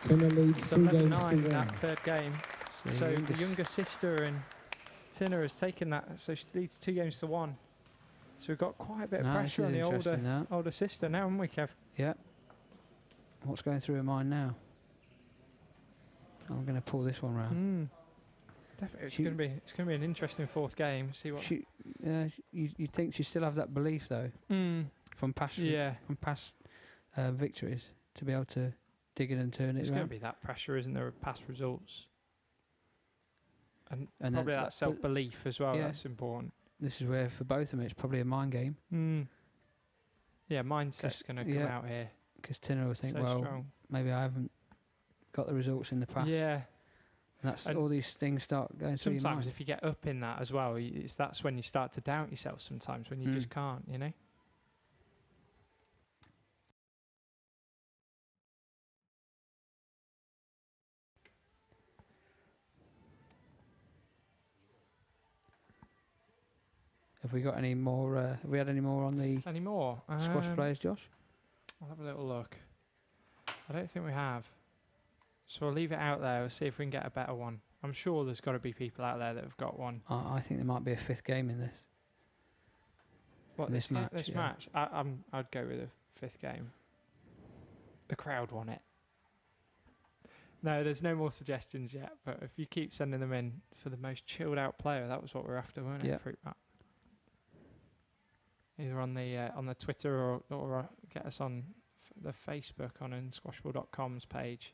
Tinne leads It's 2 games to 11-9 in 1. that third game. So the younger sister and Tinne has taken that, so she leads 2 games to 1. So we've got quite a bit of pressure on the older sister now, haven't we, Kev? Yeah. What's going through her mind now? I'm going to pull this one round. Definitely, it's going to be an interesting 4th game. See what you think she still have that belief though from past victories to be able to dig in and turn it. It's going to be that pressure, isn't there, of past results, and probably that self-belief as well. That's important. This is where for both of them it's probably a mind game. Yeah, mindset's going to come out here. Because Tinne will think, maybe I haven't got the results in the past. Yeah. And all these things start going through your mind. Sometimes if you get up in that as well, that's when you start to doubt yourself sometimes, when you just can't, you know? Have we got any more, have we had any more on the squash players, Josh? I'll have a little look. I don't think we have. So I'll leave it out there. We'll see if we can get a better one. I'm sure there's got to be people out there that have got one. I think there might be a 5th game in this. What, this match? This match? I'd go with a 5th game. The crowd want it. No, there's no more suggestions yet. But if you keep sending them in for the most chilled out player, that was what we're after, weren't it? Fruit Bat. Either on the Twitter or get us on the Facebook on unsquashable.com's page.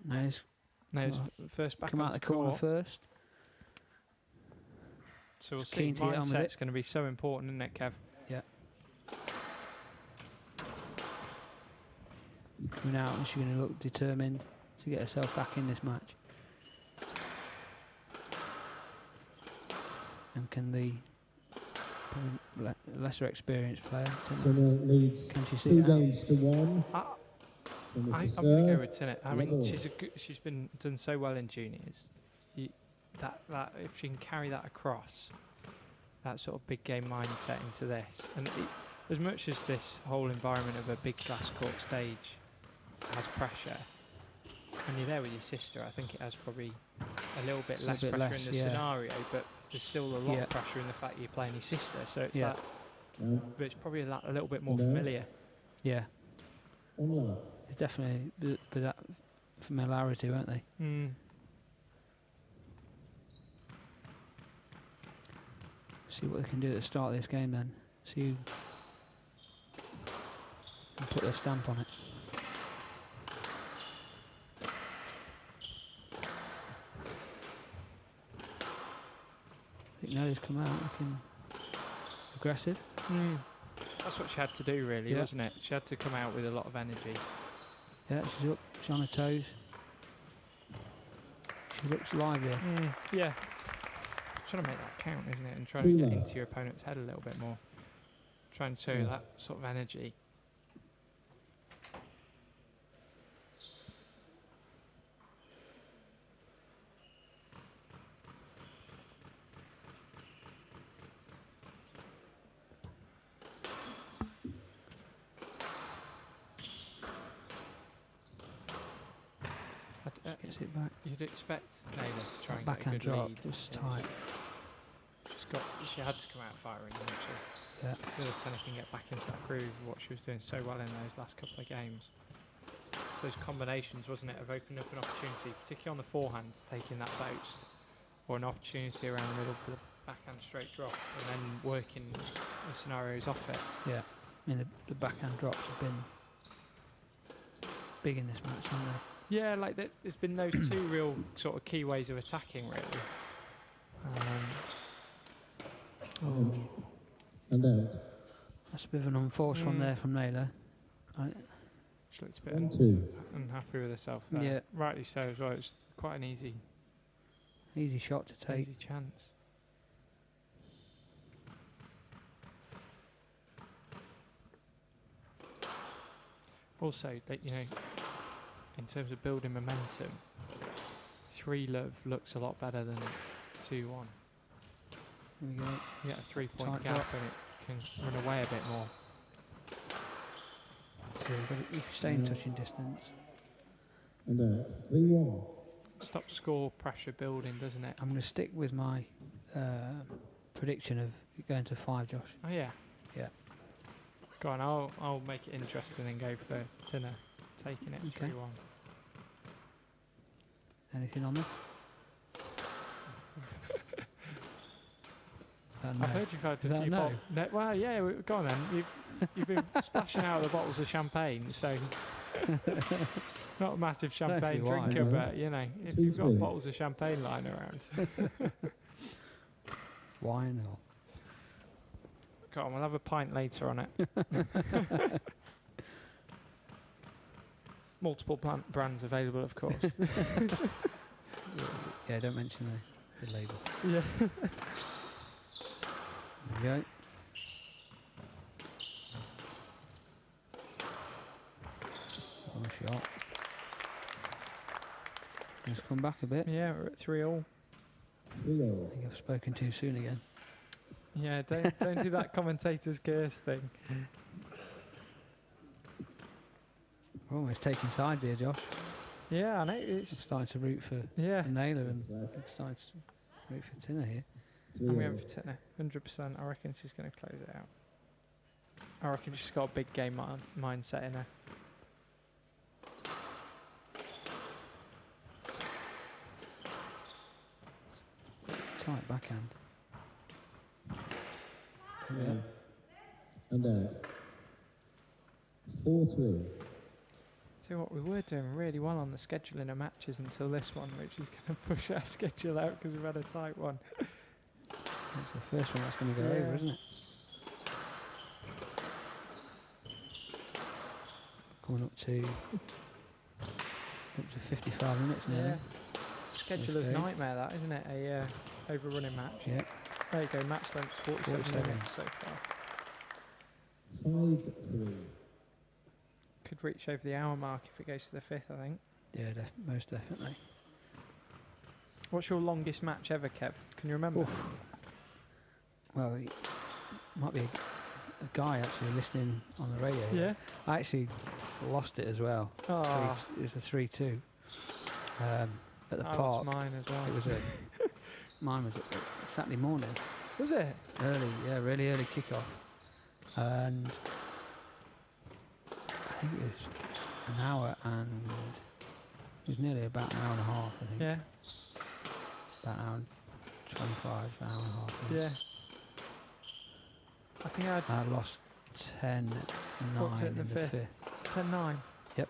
Nele's first back come out the corner first. So we'll see. Mindset's going to be so important, isn't it, Kev? Yeah. Coming out and she's going to look determined to get herself back in this match. And can the lesser experienced player Tinne leads 2 games to 1. I'm going to go with Tinne. I mean, she's been done so well in juniors. That if she can carry that across, that sort of big game mindset into this, and as much as this whole environment of a big glass court stage has pressure, when you're there with your sister, I think it has probably a little bit less bit pressure less, in the scenario, but there's still a lot of pressure in the fact you're playing your sister. So it's that, but it's probably a little bit more familiar. Yeah. On love. It's definitely that familiarity, won't they? Mm. See what they can do at the start of this game then. See who can put their stamp on it. I think Nele's come out looking aggressive. Mm. That's what she had to do, really, wasn't it? She had to come out with a lot of energy. Yeah, she's up. She's on her toes. She looks lively. Yeah. Trying to make that count, isn't it? And trying to get into your opponent's head a little bit more. Trying to show that sort of energy. Gets it back. You'd expect Nele to try and Back get a and good drop. lead. It's tight. She had to come out firing, didn't she? Yeah. Whether Tinne can get back into that groove of what she was doing so well in those last couple of games. Those combinations, wasn't it, of opening up an opportunity, particularly on the forehand, taking that boast, or an opportunity around the middle for the backhand straight drop, and then working the scenarios off it. Yeah. I mean, the backhand drops have been big in this match, haven't they? Yeah, like there's been those two real sort of key ways of attacking, really. And out. That's a bit of an unforced one there from Nele. She looks a bit 1-2. unhappy with herself there. Yeah. Rightly so as well. It's quite an easy shot to take. easy chance. Also, you know, in terms of building momentum, 3-love looks a lot better than 2-1. Here we go. You get a 3-point Tight gap drop. and it can run away a bit more. So you can stay in touching distance. And out. 3-1. Stops score pressure building, doesn't it? I'm going to stick with my prediction of going to 5, Josh. Oh yeah. Yeah. Go on, I'll make it interesting and go for Tinne taking it 3-1. Anything on this? I've heard you've had Is that a no? Well, yeah, go on then. You've been splashing out the bottles of champagne, so not a massive champagne drinker, but you know, if you've got bottles of champagne lying around. Wine or... Go on, we'll have a pint later on it. Multiple brands available, of course. Yeah, don't mention the label. Yeah. There we go. One shot. Let's come back a bit. Yeah, we're at 3-all. 3-0. I think I've spoken too soon again. Yeah, don't do that commentator's curse thing. We're almost taking sides here, Josh. Yeah, I know. It's I'm starting to root for Nele and starting to root for Tinne here. I'm going for Tinne, 100%. I reckon she's going to close it out. I reckon she's got a big game mindset in her. Tight backhand. Yeah. And out. 4-3. See what, we were doing really well on the scheduling of matches until this one, which is going to push our schedule out because we've had a tight one. That's the first one that's going to go over, isn't it? Coming up to 55 minutes now. Yeah. Scheduler's nightmare, that, isn't it? A overrunning match. Yeah. There you go, match length 47 minutes so far. 5-3. Could reach over the hour mark if it goes to the 5th, I think. Yeah, most definitely. What's your longest match ever, Kev? Can you remember? Oof. Well, it might be a guy actually listening on the radio. Yeah. I actually lost it as well. Oh. It was a 3-2. at the I park. watched mine as well. It was mine was at Saturday morning. Was it? Early, yeah, really early kickoff. And I think it was an hour and it was nearly about an hour and a half, I think. Yeah. About an hour and 25, an hour and a half. Yeah. I think I lost 10-9 in the fifth. 10-9. Yep.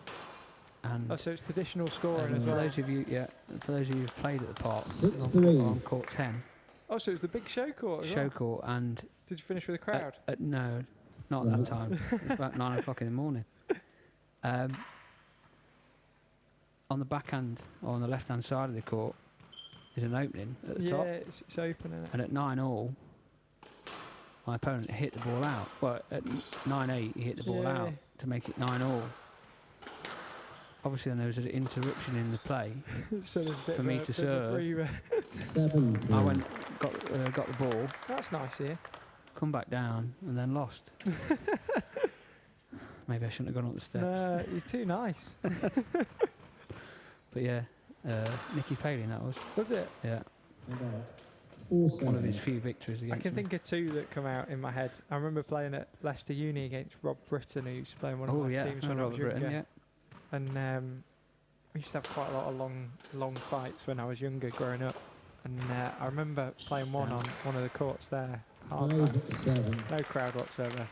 And oh, so it's traditional scoring as for well. those of you, for those of you who've played at the park, 6-3. on court 10. Oh, so it was the big show court as Show well? court, and Did you finish with a crowd? no, not at that time. It was about 9 o'clock in the morning. On the backhand, or on the left-hand side of the court, is an opening at the top. Yeah, it's open, isn't it? And at 9-all, my opponent hit the ball out. Well, at 9-8, he hit the ball out to make it 9-all. Obviously, then there was an interruption in the play so there's a bit for me to serve. 7-3. I went, got the ball, That's nice here. come back down, and then lost. Maybe I shouldn't have gone up the steps. No, you're too nice. But yeah, Nicky Palin, that was. Was it? Yeah. And out. 4-7. One of his few victories against I can me. think of two that come out in my head. I remember playing at Leicester Uni against Rob Britton, who's playing one of my teams when I was Robert younger. Britton, yeah. And we used to have quite a lot of long fights when I was younger, growing up. And I remember playing one on one of the courts there. Hard match. 5-7. No crowd whatsoever.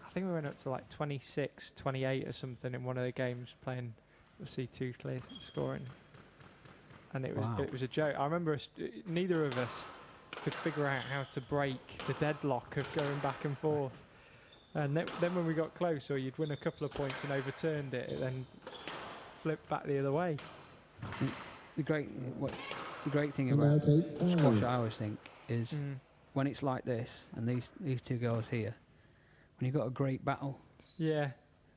I think we went up to like 26, 28 or something in one of the games, playing C2 clear scoring. And it was a joke. I remember neither of us could figure out how to break the deadlock of going back and forth. And then when we got close, or you'd win a couple of points and overturned it, it then flipped back the other way. The great thing And about out 8-5. squash, I always think, is when it's like this, and these two girls here, when you've got a great battle. Yeah.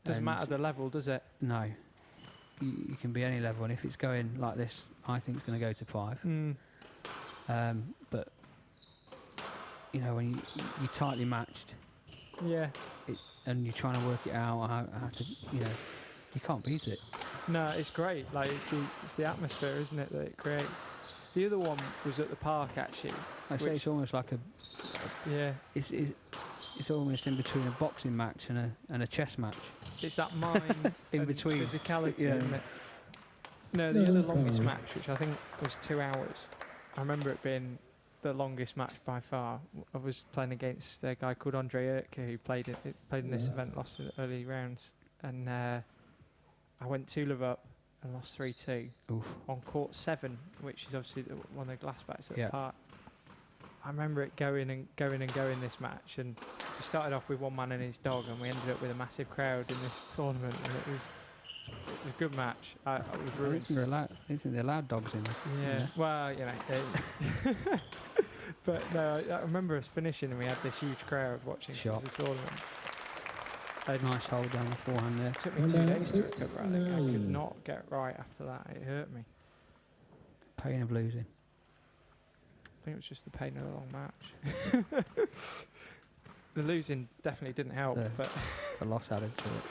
Doesn't And matter the level, does it? No. You can be any level, and if it's going like this, I think it's going to go to 5. But you know, when you're tightly matched, and you're trying to work it out, how to, you know, you can't beat it. No, it's great. Like it's the atmosphere, isn't it, that it creates. The other one was at the park actually. I say it's almost like it's almost in between a boxing match and a chess match. It's that mind in between physicality, yeah. isn't it? No, the other longest match, which I think was 2 hours. I remember it being the longest match by far. I was playing against a guy called Andre Urtka, who played in this event, lost in the early rounds, and I went 2-love up and lost 3-2 on court 7, which is obviously one of the glass backs at the park. I remember it going this match, and we started off with one man and his dog, and we ended up with a massive crowd in this tournament, and it was a good match. I was ruined. I think they allowed dogs in. Yeah. Well, you know. But no, I remember us finishing, and we had this huge crowd watching the tournament. Nice hold down the forehand there. It took me 2 days to recover. I could not get right after that. It hurt me. Pain of losing. I think it was just the pain of the long match. The losing definitely didn't help, but the loss added to it.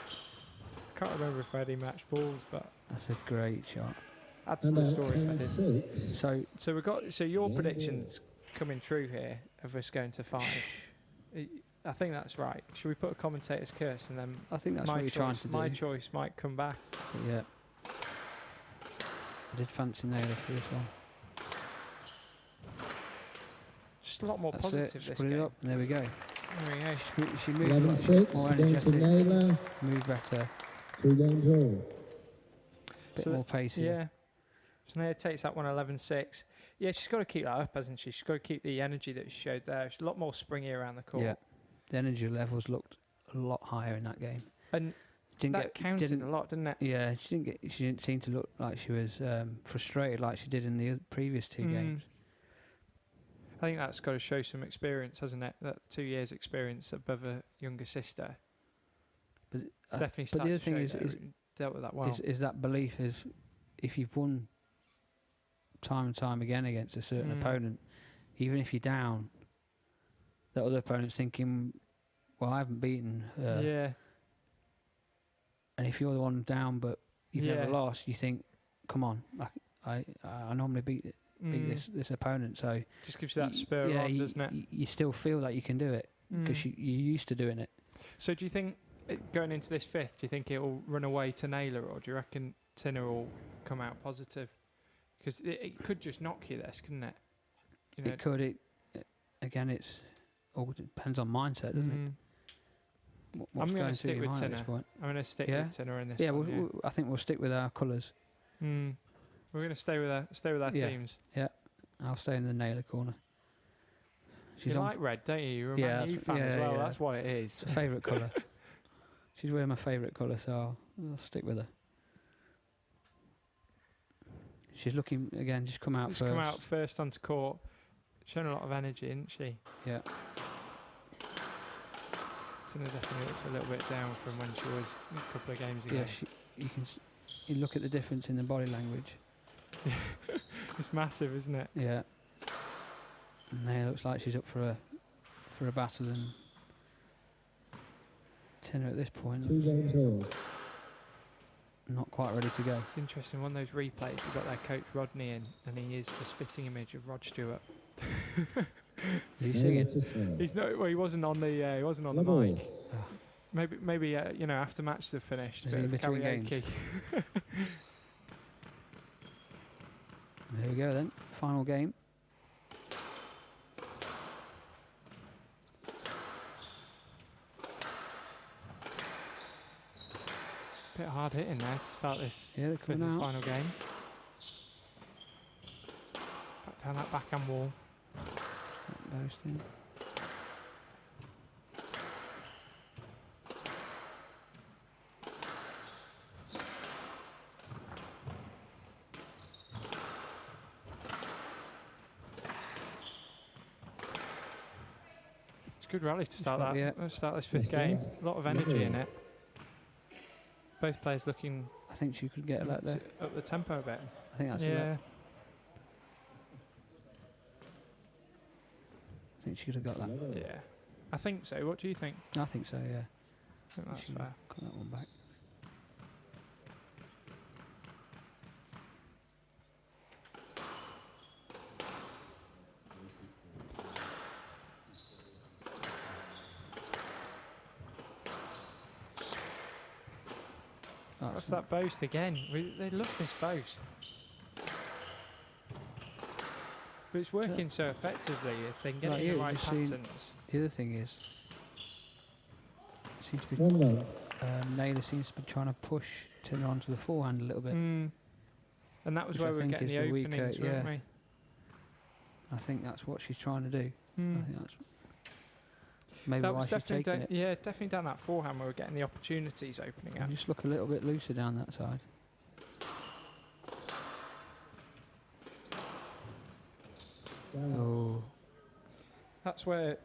I can't remember if I had any match balls, but that's a great shot. Add to the story if I did. 10-6. So we got your predictions coming true here of us going to 5. I think that's right. Should we put a commentator's curse, and then I think that's what you're trying to do. My choice might come back. Yeah. I did fancy Nele for this one. Just a lot more positive this put game. it up. There we go. There we go. She moves 11-6. more Going to energetic, Nele. move better, 2 games all. bit more pacey. Yeah. So Nele takes that one 11-6. Yeah, she's got to keep that up, hasn't she? She's got to keep the energy that she showed there. She's a lot more springy around the court. Yeah. The energy levels looked a lot higher in that game. And that counted a lot, didn't it? Yeah, she didn't seem to look like she was frustrated like she did in the previous 2 games. I think that's got to show some experience, hasn't it? That 2 years experience above a younger sister. But definitely. But the other thing is dealt with that well. Is that belief is if you've won time and time again against a certain opponent, even if you're down, that other opponent's thinking, well, I haven't beaten her. Yeah. And if you're the one down but you've never lost, you think, come on, I normally beat this opponent, so just gives you that spur on, doesn't it? You still feel like you can do it because you're used to doing it. So do you think going into this fifth, do you think it will run away to Nele, or do you reckon Tinne will come out positive? Because it could just knock you this, couldn't it? You know, It could. Again, it's all depends on mindset, doesn't it? I'm going to stick with Tinne. I'm going to stick with Tinne in this one. Yeah, I think we'll stick with our colours. We're going to stay with our teams. Yeah, I'll stay in the Nele corner. You like red, don't you? You're a Man U fan as well. That's what it is. Favourite colour. She's wearing my favourite colour, so I'll stick with her. She's looking again. Just come out first. Come out first onto court. Shown a lot of energy, isn't she? Yeah. Tinne definitely looks a little bit down from when she was a couple of games ago. Yeah, you look at the difference in the body language. It's massive, isn't it? Yeah. And Nele looks like she's up for a battle, and Tinne at this point 2 games all. not quite ready to go. It's interesting. One of those replays, we've got their coach Rodney in, and he is the spitting image of Rod Stewart. Did you see it? He's not. Well, he wasn't on the. He wasn't on the mic. Maybe. After match they've finished. Is he in between games? There we go then. Final game. Bit hard hitting there to start this they're coming out. Final game. Back down that backhand wall. Boasting. It's a good rally to start that. Yeah. Let's start this fifth game. A lot of energy in it. Both players looking. I think she could get like that. Up the tempo a bit. I think that's yeah. I think she could have got that. Yeah. I think so. What do you think? I think so. Yeah. I think that's fair. Got that one back. What's that boast again? They love this boast. But it's working so effectively if they can get it in the right patterns. The other thing is, seems to be Nele seems to be trying to push Tinne onto the forehand a little bit. And that was where we were getting the openings, weren't we? I think that's what she's trying to do. I think that's maybe that why was she's taking it. Yeah, definitely down that forehand where we're getting the opportunities opening up. Just look a little bit looser down that side. Oh. That's where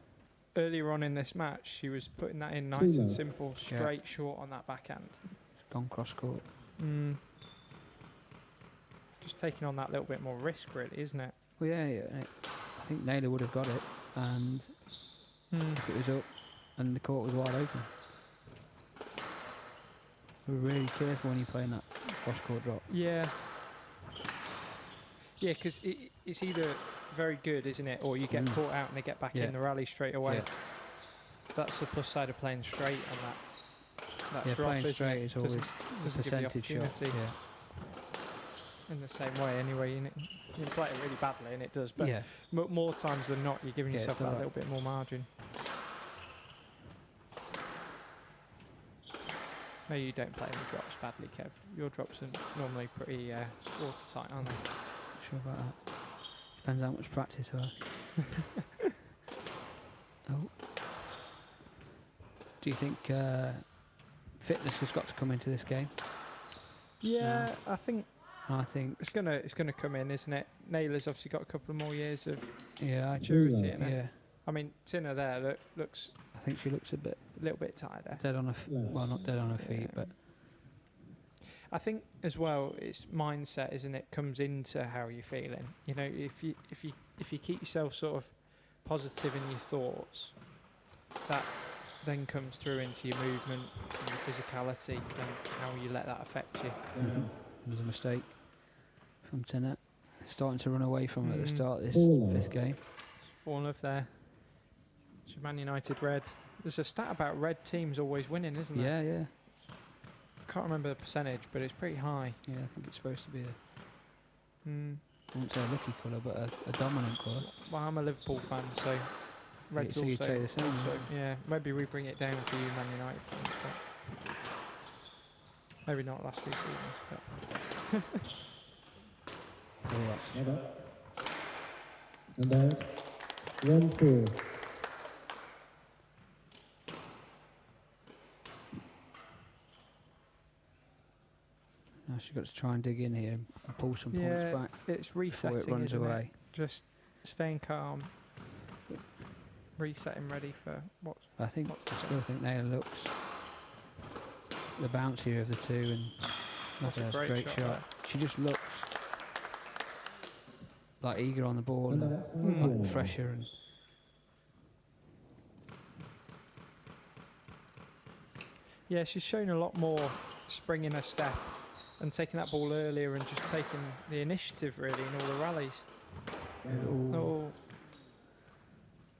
earlier on in this match she was putting that in nice and simple, straight, short on that backhand. It's gone cross court. Just taking on that little bit more risk, really, isn't it? Well, yeah. I think Nele would have got it, and if it was up and the court was wide open. We're really careful when you're playing that cross court drop. Yeah. Yeah, because it's either very good, isn't it, or you get caught out and they get back in the rally straight away. Yeah. That's the plus side of playing straight on that drop, playing straight is always doesn't give the opportunity. Yeah. In the same way, anyway, you can play it really badly, and it does. But more times than not, you're giving yourself that little bit more margin. No, you don't play any drops badly, Kev. Your drops are normally pretty watertight, aren't they? Not sure about that. Depends how much practice I Oh. Do you think fitness has got to come into this game? Yeah, I think it's gonna come in, isn't it? Nele's obviously got a couple of more years of maturity in it. Yeah. I mean, Tinne there looks. I think she looks a little bit tighter. Dead on her. Well, not dead on her feet, but. I think as well, it's mindset, isn't it? Comes into how you're feeling. You know, if you keep yourself sort of positive in your thoughts, that then comes through into your movement and your physicality and how you let that affect you. There's a mistake. from Tinne. Starting to run away from it at the start of this Four fifth left. game. 4 love there. It's Man United red. There's a stat about red teams always winning, isn't there? Yeah, yeah. Can't remember the percentage, but it's pretty high. Yeah, I think it's supposed to be a, Mm. I wouldn't say a lucky colour, but a dominant colour. Well, I'm a Liverpool fan, so red's so you'd also, say the same, also yeah. Maybe we bring it down for you Man United fans, but maybe not last 2 seasons. But Oh, that's Another. And out. 1-4. now she's got to try and dig in here and pull some yeah, points back it's resetting. before it runs isn't away. It? Just staying calm, resetting, ready for what's. I still think Nele looks the bouncier of the two, and That's a a great great shot shot. She just looks like eager on the ball, And and out. like 5-1. fresher, and Yeah, she's shown a lot more spring in her step and taking that ball earlier and just taking the initiative really in all the rallies. Oh,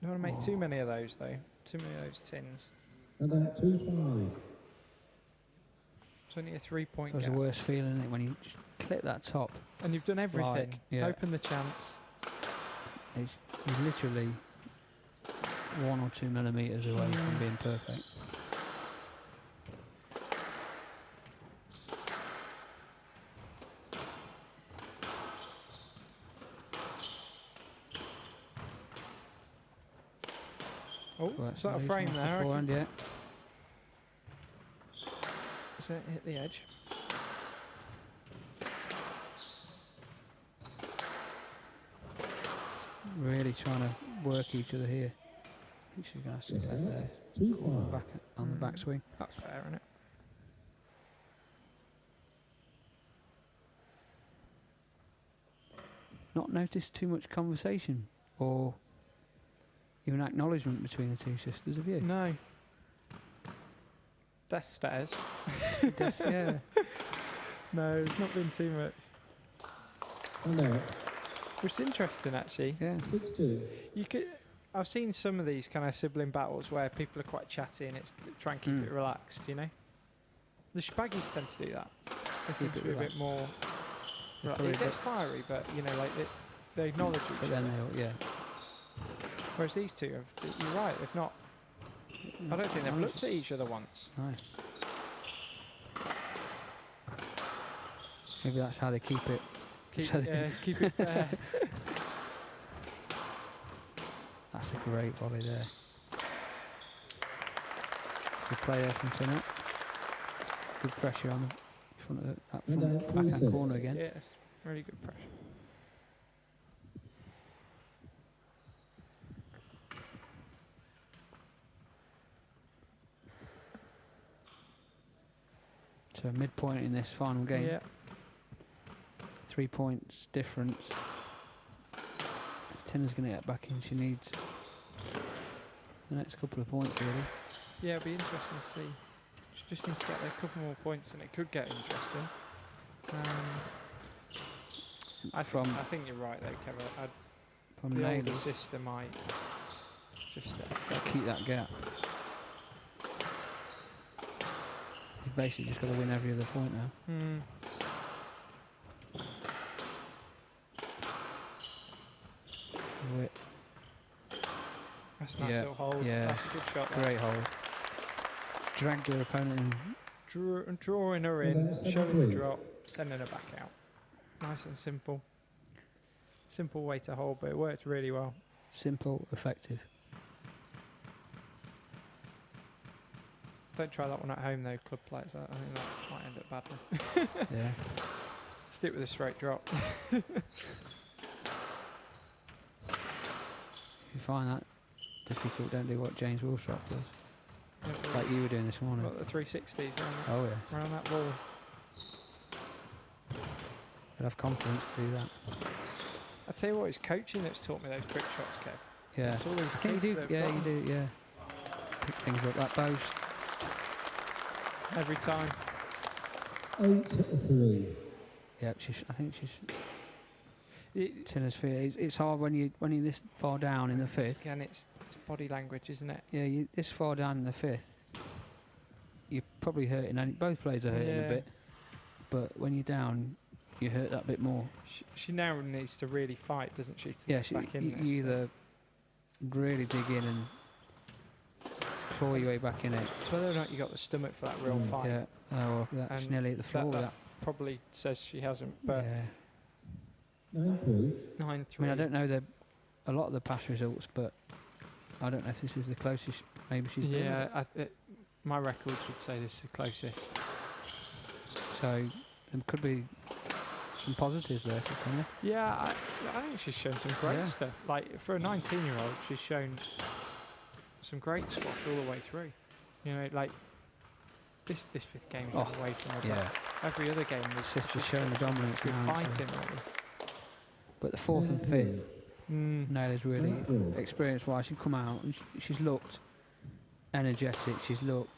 don't want to make too many of those though. Too many of those tins. And out. 2-5. It's only a 3-point it's gap. the worst feeling, isn't it, when you just clip that top. And you've done everything. Like, yeah. Open the chance. He's literally 1 or 2 millimetres away from being perfect. Oh, Well, is that a leaves frame off the there? I reckon? forehand, yeah. Does it hit the edge? Really trying to work each other here. I think she's going to have Yes, to get out. there. 2-5. Back on the backswing. That's fair, isn't it? Not noticed too much conversation or even acknowledgement between the two sisters, have you? No. Death stairs. Yeah. No, it's not been too much. And out. Which is interesting actually. Yeah. 6-2. You could. I've seen some of these kind of sibling battles where people are quite chatty and it's try and keep it relaxed, you know. The Spaggies tend to do that. They tend to be a bit more. probably It a gets bit- fiery, but you know, like they acknowledge each But other. then they'll, yeah. Whereas these two, you're right, they've not. I don't think they've looked at each other once. No. Maybe that's how they keep it. Keep, So they- keep it fair. That's a great volley there. Good play there from Tinne. Good pressure on the front of that And front out backhand 3-6. corner again. Yes, really good pressure. So midpoint in this final game. Yeah. 3 points difference. If Tinne's going to get back in, she needs the next couple of points really. Yeah, it'll be interesting to see. She just needs to get a couple more points and it could get interesting. I think you're right though, Kevin. From The Nele, older sister might just keep that gap. You've basically just got to win every other point now. Wit. That's a nice Yeah, little hold. yeah. That's a good shot. That. Great hold. Dragged her opponent in. Drawing her And in, that's showing the 7-3. drop, sending her back out. Nice and simple. Simple way to hold, but it works really well. Simple, effective. Don't try that one at home though, club players. I think that might end up badly. Yeah. Stick with a straight drop. If you find that difficult, don't do what James Wilstrop does. Like you were doing this morning. Got the 360s around, Oh yeah. around that ball. You'd have confidence to do that. I tell you what, it's coaching that's taught me those quick shots, Kev. Yeah. It's all these Yeah, you kids do. that have Yeah, got you them do. Yeah. Pick things up that boast. every time. 8-3. Yeah, I think she's Tinne's feet. It's hard when you're this far down in the fifth. Again, it's body language, isn't it? Yeah, this far down in the fifth, you're probably hurting. And both players are hurting a bit, but when you're down, you hurt that bit more. She now needs to really fight, doesn't she? Yeah, you either really dig in and claw your way back in it. So whether or not you got the stomach for that real fight. Yeah. Oh, well, that's nearly at the floor. That probably says she hasn't. But Yeah. 9-3. 9-3. I mean, I don't know a lot of the past results, but I don't know if this is the closest. Maybe she's been. Yeah, my records would say this is the closest. So there could be some positives there for Tinne. Yeah, I think she's shown some great stuff. Like for a 19-year-old, she's shown some great squash all the way through. You know, like this fifth game was away from her. Yeah. Every other game was Just showing the dominance good now. fighting. Really. But the fourth and fifth, 10-3. Nele's really experience-wise. She's come out and she's looked energetic. She's looked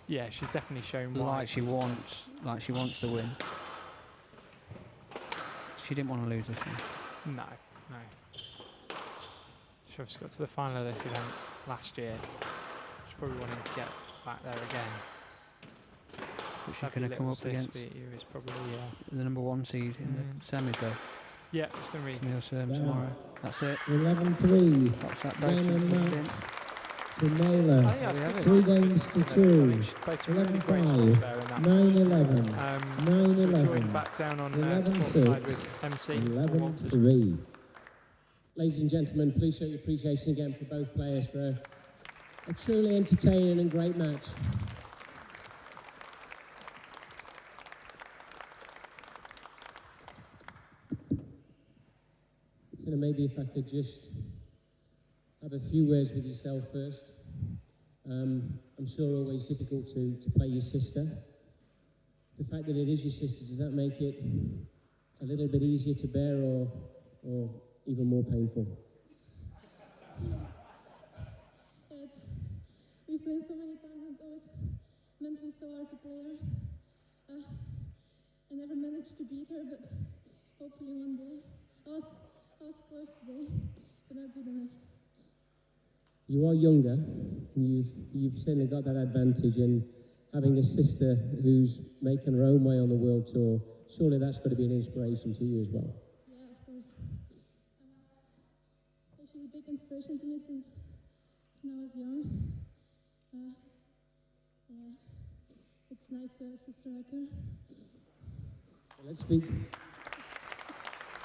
Yeah, she's definitely shown like she wants to win. She didn't want to lose this one. No. She obviously got to the final of this event last year. She's probably wanting to get back there again. But she's going to come up against is probably the number 1 seed in the semis, though. yeah, it's going to be Neil Serms tomorrow. That's it. 11-3. That's that Game both and in. match to Nele. I think that's 3 games to 2. 11-5. 9-11. 9-11. Back down on 11-6. with MC. 11-3. Ladies and gentlemen, please show your appreciation again for both players for a truly entertaining and great match. So maybe if I could just have a few words with yourself first. I'm sure always difficult to play your sister. The fact that it is your sister, does that make it a little bit easier to bear or even more painful? We've played so many times and it's always mentally so hard to play her. I never managed to beat her, but hopefully one day. I was close today, but not good enough. You are younger, and you've certainly got that advantage, and having a sister who's making her own way on the world tour, surely that's got to be an inspiration to you as well. Yeah, of course. She's a big inspiration to me since I was young. Yeah, it's nice to have a sister like her. Let's speak.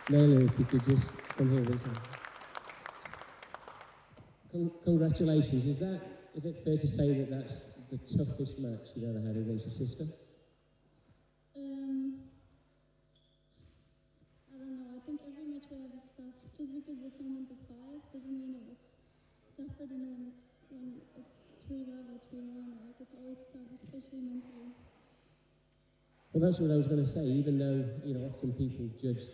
Nele, if you could just come here, listen. Congratulations. Is it fair to say that that's the toughest match you've ever had against your sister? I don't know. I think every match we have is tough. Just because this one went to 5 doesn't mean it was tougher than when it's 3-love or 3-1. Like it's always tough, especially mentally. Well, that's what I was going to say. Even though often people judge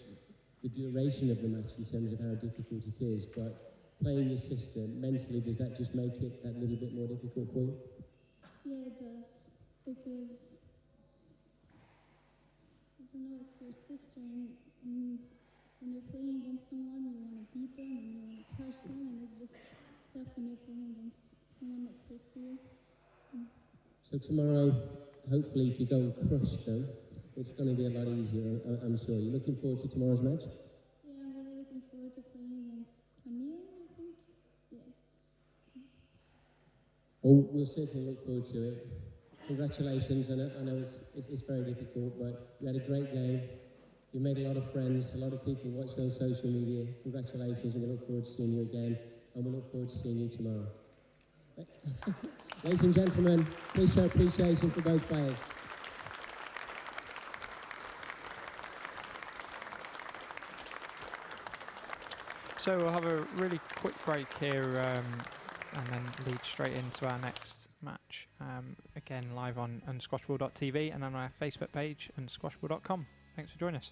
the duration of the match in terms of how difficult it is, but playing your sister mentally, does that just make it that little bit more difficult for you? Yeah, it does. Because I don't know, it's your sister, and when you're playing against someone, you want to beat them and you want to crush them, and it's just tough when you're playing against someone that close to you. So tomorrow, hopefully, if you go and crush them, it's going to be a lot easier, I'm sure. You're looking forward to tomorrow's match? Yeah, I'm really looking forward to playing against Camille, I think. Yeah. Well, we'll certainly look forward to it. Congratulations. I know it's very difficult, but you had a great game. You made a lot of friends, a lot of people watch you on social media. Congratulations, and we look forward to seeing you again, and we look forward to seeing you tomorrow. Ladies and gentlemen, please show appreciation for both players. So we'll have a really quick break here and then lead straight into our next match. Again, live on squashball.tv and on our Facebook page and squashball.com. Thanks for joining us.